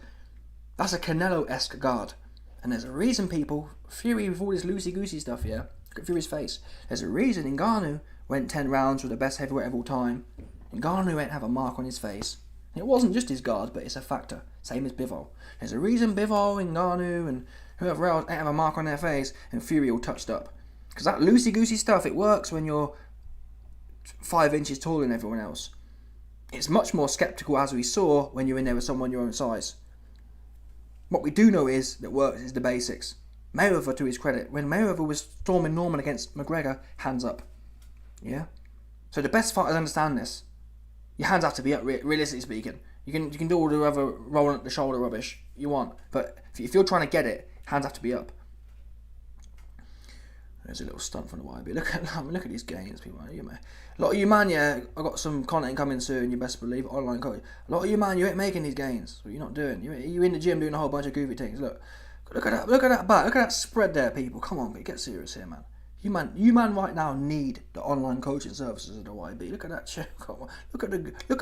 That's a Canelo-esque guard. And there's a reason, people, Fury with all this loosey-goosey stuff here, look at Fury's face. There's a reason Ngannou went 10 rounds with the best heavyweight of all time. Ngannou ain't have a mark on his face. And it wasn't just his guard, but it's a factor. Same as Bivol. There's a reason Bivol, Ngannou, and whoever else ain't have a mark on their face, and Fury all touched up. Because that loosey-goosey stuff, it works when you're 5 inches taller than everyone else. It's much more sceptical, as we saw, when you're in there with someone your own size. What we do know is that works is the basics. Mayweather, to his credit, when Mayweather was storming Norman against McGregor, hands up. Yeah? So the best fighters understand this. Your hands have to be up, realistically speaking. You can do all the other rolling up the shoulder rubbish you want, but if you're trying to get it, hands have to be up. There's a little stunt from the YB. Look at these gains, people. A lot of you, man, I got some content coming soon. You best believe it, online coaching. A lot of you, man, you ain't making these gains. What you're not doing. You're in the gym doing a whole bunch of goofy things. Look at that back. Look at that spread there, people. Come on, get serious here, man. You man, right now need the online coaching services of the YB. Look at that shit. Look at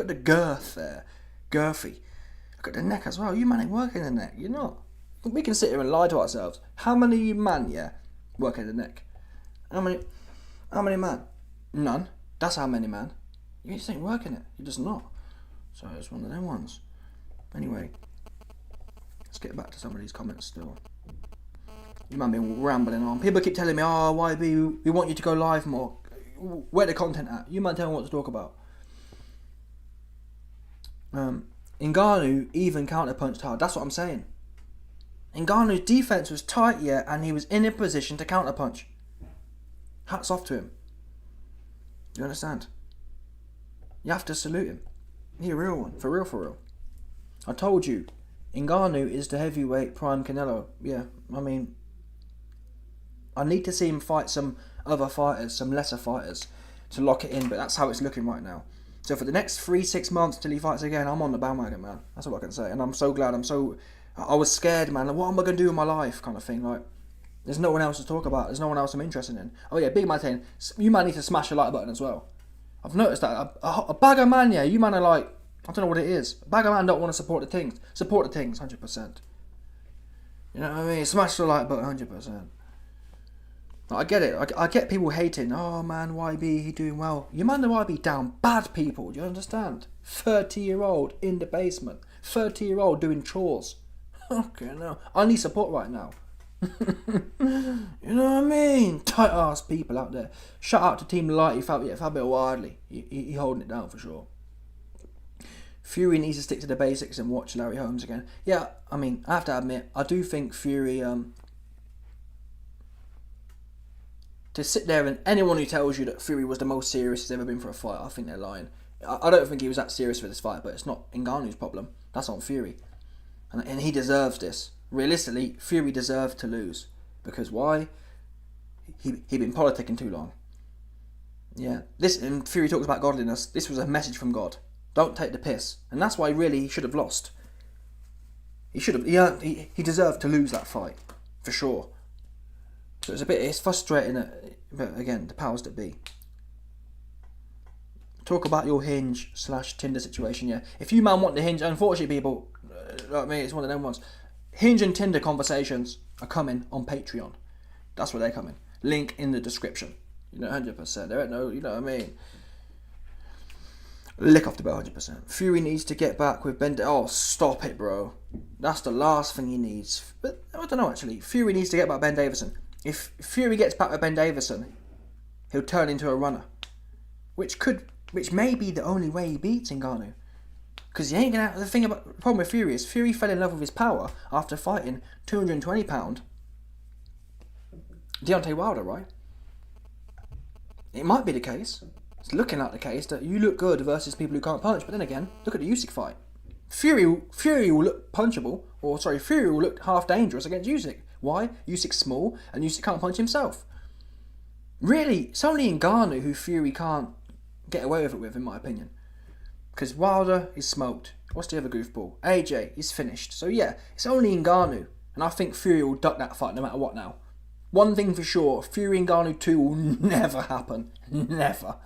the girth there, girthy. Look at the neck as well. You man ain't working the neck. You're not. We can sit here and lie to ourselves. How many of you man, working the neck? How many man? None. That's how many man. You just ain't working it. You're just not. So it's one of them ones. Anyway, let's get back to some of these comments still. You man been rambling on. People keep telling me, oh, YB, we want you to go live more. Where the content at? You man tell me what to talk about. Ngannou even counter-punched hard. That's what I'm saying. Ngannou's defense was tight, and he was in a position to counter-punch. Hats off to him. You understand? You have to salute him. He's a real one. For real. I told you, Ngannou is the heavyweight prime Canelo. Yeah, I mean, I need to see him fight some other fighters, some lesser fighters, to lock it in, but that's how it's looking right now. So for the next 3-6 months till he fights again, I'm on the bandwagon, man. That's all I can say. And I'm so glad. I was scared, man. Like, what am I going to do in my life? Kind of thing. Like, there's no one else to talk about. There's no one else I'm interested in. Oh yeah, big man saying, you man need to smash the like button as well. I've noticed that. A bag of man, you man are like, I don't know what it is. A bag of man don't want to support the things. Support the things, 100%. You know what I mean? Smash the like button, 100%. I get it. I get people hating. Oh man, YB, he doing well. You man the YB down bad people. Do you understand? 30-year-old in the basement. 30-year-old doing chores. Okay, no. I need support right now. You know what I mean? Tight ass people out there. Shout out to Team Lighty, Fabio Wildly. He holding it down for sure. Fury needs to stick to the basics and watch Larry Holmes again. Yeah, I mean, I have to admit, I do think Fury, to sit there and anyone who tells you that Fury was the most serious he's ever been for a fight, I think they're lying. I don't think he was that serious for this fight, but it's not Ngannou's problem. That's on Fury. And he deserves this. Realistically, Fury deserved to lose. Because why? He'd been politicking too long. Yeah. And Fury talks about godliness. This was a message from God. Don't take the piss. And that's why really he should have lost. He should have. Yeah, he deserved to lose that fight. For sure. So it's frustrating, but again, the powers that be. Talk about your Hinge/Tinder situation, yeah. If you man want the Hinge, unfortunately people, like me, it's one of them ones. Hinge and Tinder conversations are coming on Patreon. That's where they're coming. Link in the description. 100%. There ain't no, you know what I mean. Lick off the bell, 100%. Fury needs to get back with Ben. Oh, stop it, bro. That's the last thing he needs. But I don't know actually. Fury needs to get back Ben Davison. If Fury gets back with Ben Davison, he'll turn into a runner, which may be the only way he beats Ngannou. Because he ain't gonna. The problem with Fury is Fury fell in love with his power after fighting 220-pound Deontay Wilder, right? It might be the case. It's looking like the case that you look good versus people who can't punch. But then again, look at the Usyk fight. Fury will look punchable, Fury will look half dangerous against Usyk. Why? Usyk's small and Usyk can't punch himself. Really, it's only Ngannou who Fury can't get away with it with, in my opinion. Because Wilder is smoked. What's the other goofball? AJ is finished. So yeah, it's only Ngannou. And I think Fury will duck that fight no matter what now. One thing for sure, Fury Ngannou 2 will never happen. Never.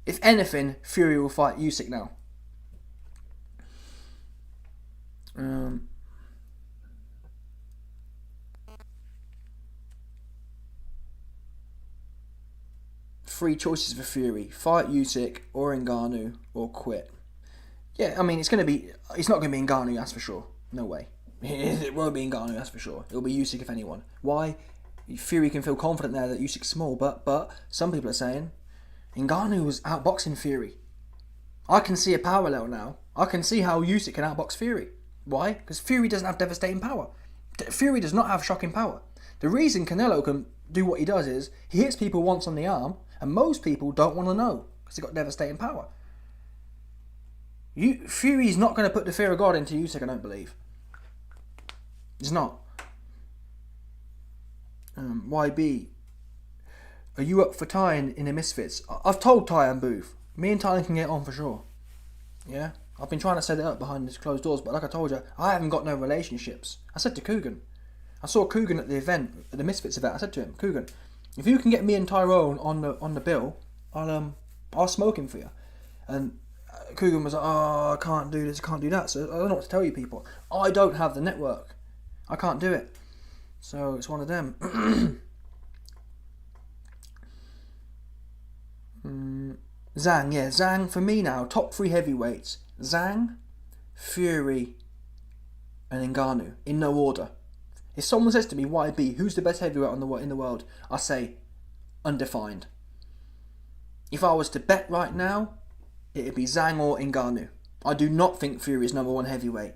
If anything, Fury will fight Usyk now. Three choices for Fury: fight Usyk or Ngannou or quit. Yeah, I mean it's not going to be Ngannou, that's for sure. No way. It won't be Ngannou, that's for sure. It'll be Usyk if anyone. Why? Fury can feel confident there that Usyk's small, but some people are saying Ngannou was outboxing Fury. I can see a parallel now. I can see how Usyk can outbox Fury. Why? Because Fury doesn't have devastating power. Fury does not have shocking power. The reason Canelo can do what he does is he hits people once on the arm, and most people don't want to know because he's got devastating power. Fury's not going to put the fear of God into Usyk, I don't believe. He's not. YB, are you up for Ty in the Misfits? I've told Ty and Booth. Me and Ty can get on for sure. Yeah? I've been trying to set it up behind these closed doors, but like I told you, I haven't got no relationships. I said to Coogan. I saw Coogan at the event, at the Misfits event. I said to him, Coogan, if you can get me and Tyrone on the bill, I'll smoke him for you. And Coogan was like, oh, I can't do this, I can't do that. So I don't know what to tell you people. I don't have the network. I can't do it. So it's one of them. Zhang, yeah, Zhang for me now. Top 3 heavyweights: Zhang, Fury, and Ngannou in no order. If someone says to me, YB, who's the best heavyweight in the world? I say undefined. If I was to bet right now, it'd be Zhang or Ngannou. I do not think Fury is number 1 heavyweight.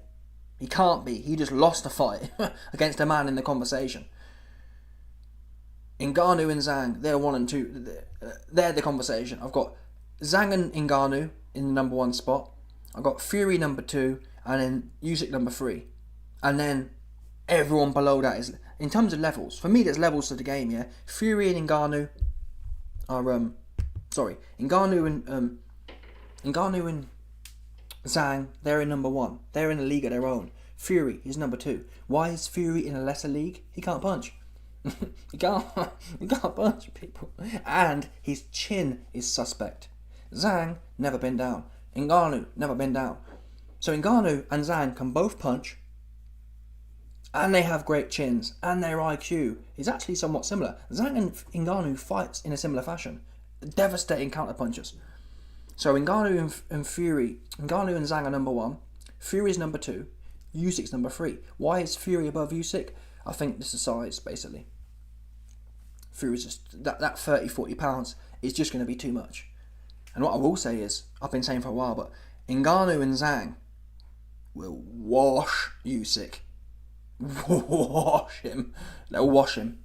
He can't be. He just lost a fight against a man in the conversation. Ngannou and Zhang, they're 1 and 2. They're the conversation. I've got Zhang and Ngannou in the number 1 spot. I've got Fury number 2, and then Usyk number 3. And then everyone below that is, in terms of levels. For me, there's levels to the game, yeah. Fury and Ngannou are, Ngannou and Zhang, they're in number 1. They're in a league of their own. Fury is number 2. Why is Fury in a lesser league? He can't punch. he can't punch people. And his chin is suspect. Zhang, never been down. Ngannou, never been down. So Ngannou and Zhang can both punch, and they have great chins, and their IQ is actually somewhat similar. Zhang and Ngannou fights in a similar fashion. Devastating counterpunchers. So Ngannou and Zhang are number 1. Fury's number 2. Usyk's number 3. Why is Fury above Usyk? I think this is size, basically. Fury's just, that 30, 40 pounds is just going to be too much. And what I will say is, I've been saying for a while, but Ngannou and Zhang will wash Usyk. Wash him. They'll wash him.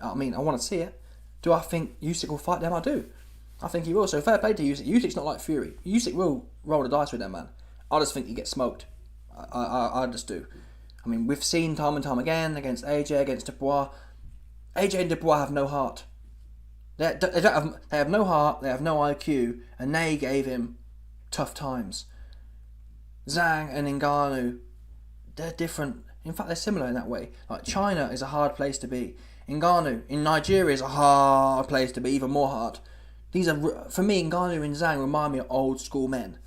I mean, I want to see it. Do I think Usyk will fight them? I do. I think he will. So fair play to Usyk. Usyk's not like Fury. Usyk will roll the dice with them, man. I just think he gets smoked. I just do. I mean, we've seen time and time again against AJ, against Dubois. AJ and Dubois have no heart. They have no heart, they have no IQ, and they gave him tough times. Zhang and Ngannou, they're different. In fact, they're similar in that way. Like, China is a hard place to be. Ngannou in Nigeria is a hard place to be, even more hard. These are, for me, Ngannou and Zhang remind me of old school men.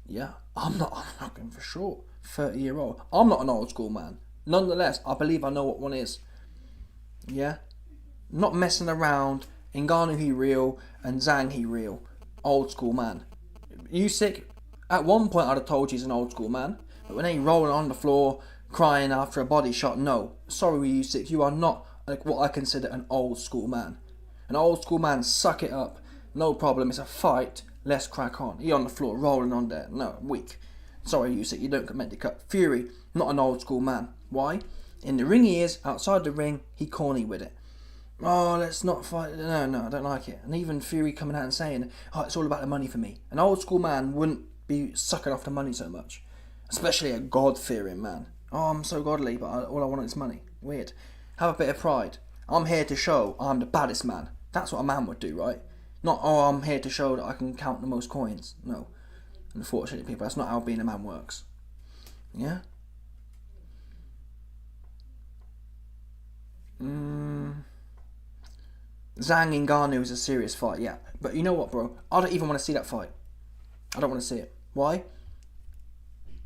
Yeah, I'm not going for sure. 30-year-old. I'm not an old school man. Nonetheless, I believe I know what one is. Yeah? Not messing around. Ngannou he real, and Zhang he real. Old school man. Usyk, at one point I'd have told you he's an old school man, but when he rolling on the floor, crying after a body shot, no. Sorry Usyk, you are not like what I consider an old school man. An old school man, suck it up. No problem, it's a fight, let's crack on. He on the floor, rolling on there. No, weak. Sorry Usyk, you don't get meant to cut. Fury, not an old school man. Why? In the ring he is, outside the ring, he corny with it. Oh, let's not fight. No, I don't like it. And even Fury coming out and saying, oh, it's all about the money for me. An old school man wouldn't be sucking off the money so much. Especially a God-fearing man. Oh, I'm so godly, but all I want is money. Weird. Have a bit of pride. I'm here to show I'm the baddest man. That's what a man would do, right? Not, oh, I'm here to show that I can count the most coins. No. Unfortunately, people, that's not how being a man works. Yeah? Zhang Ngannou is a serious fight, yeah. But you know what, bro? I don't even want to see that fight. I don't want to see it. Why?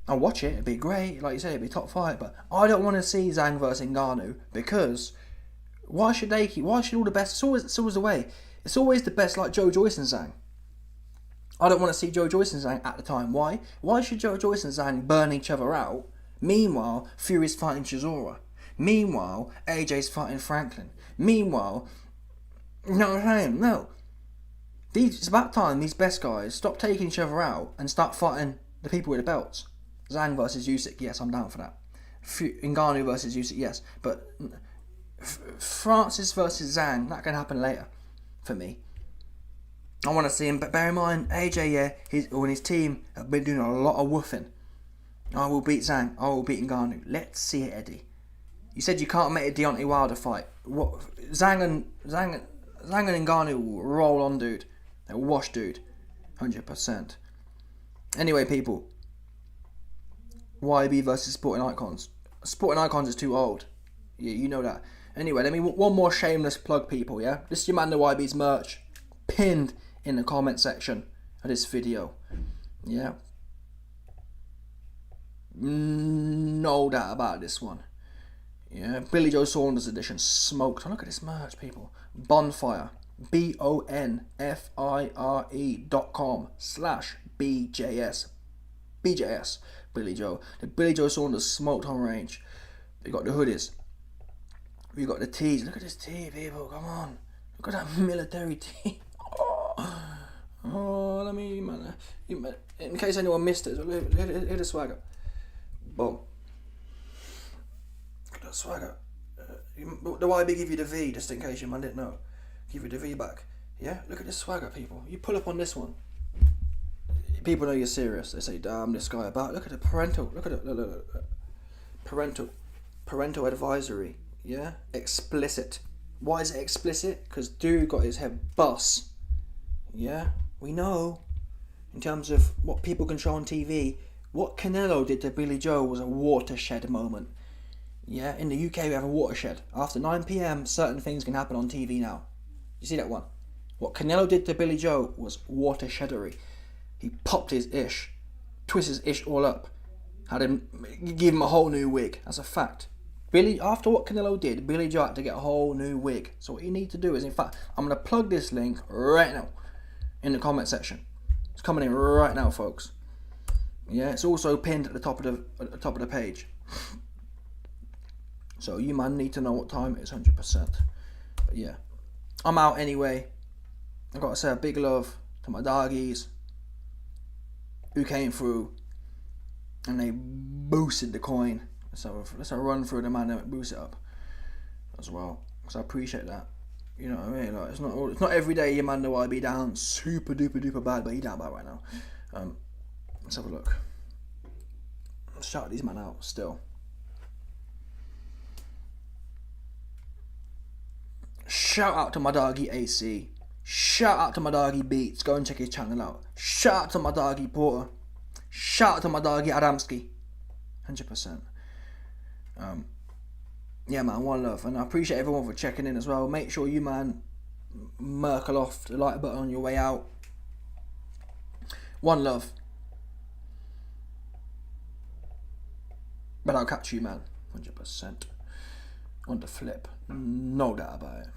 I'll watch it. It'd be great. Like you say, it'd be top fight. But I don't want to see Zhang versus Ngannou because why should all the best? It's always the way. It's always the best, like Joe Joyce and Zhang. I don't want to see Joe Joyce and Zhang at the time. Why? Why should Joe Joyce and Zhang burn each other out? Meanwhile, Fury's fighting Chisora. Meanwhile, AJ's fighting Franklin. Meanwhile, you know what I'm saying? No. It's about time these best guys stop taking each other out and start fighting the people with the belts. Zhang versus Usyk, yes, I'm down for that. Ngannou versus Usyk, yes. But Francis versus Zhang, that can happen later for me. I want to see him, but bear in mind, AJ, yeah, his team have been doing a lot of woofing. I will beat Zhang, I will beat Ngannou. Let's see it, Eddie. You said you can't make a Deontay Wilder fight. What? Zhang and Ngannou will roll on, dude. They'll wash, dude. 100%. Anyway, people. YB versus Sporting Icons. Sporting Icons is too old. Yeah, you know that. Anyway, let me one more shameless plug, people, yeah? This is your man, the YB's merch. Pinned in the comment section of this video. Yeah? No doubt about this one. Yeah, Billy Joe Saunders edition, smoked. Oh, look at this merch, people. Bonfire, bonfire.com/BJS. BJS, Billy Joe. The Billy Joe Saunders smoked on range. We got the hoodies. We got the tees. Look at this tee, people. Come on. Look at that military tee. Oh, let me, man. In case anyone missed it, hit the swagger. Boom. Swagger. The YB give you the V, just in case your man didn't know. Give you the V back. Yeah? Look at this swagger, people. You pull up on this one. People know you're serious. They say, damn, this guy about. Look at the parental. Look at it. Look. Parental advisory. Yeah? Explicit. Why is it explicit? Because dude got his head bust. Yeah? We know. In terms of what people can show on TV, what Canelo did to Billy Joe was a watershed moment. Yeah, in the UK we have a watershed. After 9 PM, certain things can happen on TV now. You see that one? What Canelo did to Billy Joe was watersheddery. He popped his ish, twisted his ish all up, give him a whole new wig. That's a fact. After what Canelo did, Billy Joe had to get a whole new wig. So what you need to do is, in fact, I'm going to plug this link right now in the comment section. It's coming in right now, folks. Yeah, it's also pinned at the top of the page. So you man need to know what time it is, 100%. But yeah, I'm out anyway. I've got to say a big love to my doggies who came through and they boosted the coin. So let's run through the man and boost it up as well. So I appreciate that. You know what I mean? Like, it's not every day your man know I be down super duper bad, but he down bad right now. Let's have a look. Let's shout these men out still. Shout out to my doggy AC. Shout out to my doggy Beats. Go and check his channel out. Shout out to my doggy Porter. Shout out to my doggy Adamski. 100%. Yeah, man, one love. And I appreciate everyone for checking in as well. Make sure you, man, merkle off the like button on your way out. One love. But I'll catch you, man. 100%. On the flip. No doubt about it.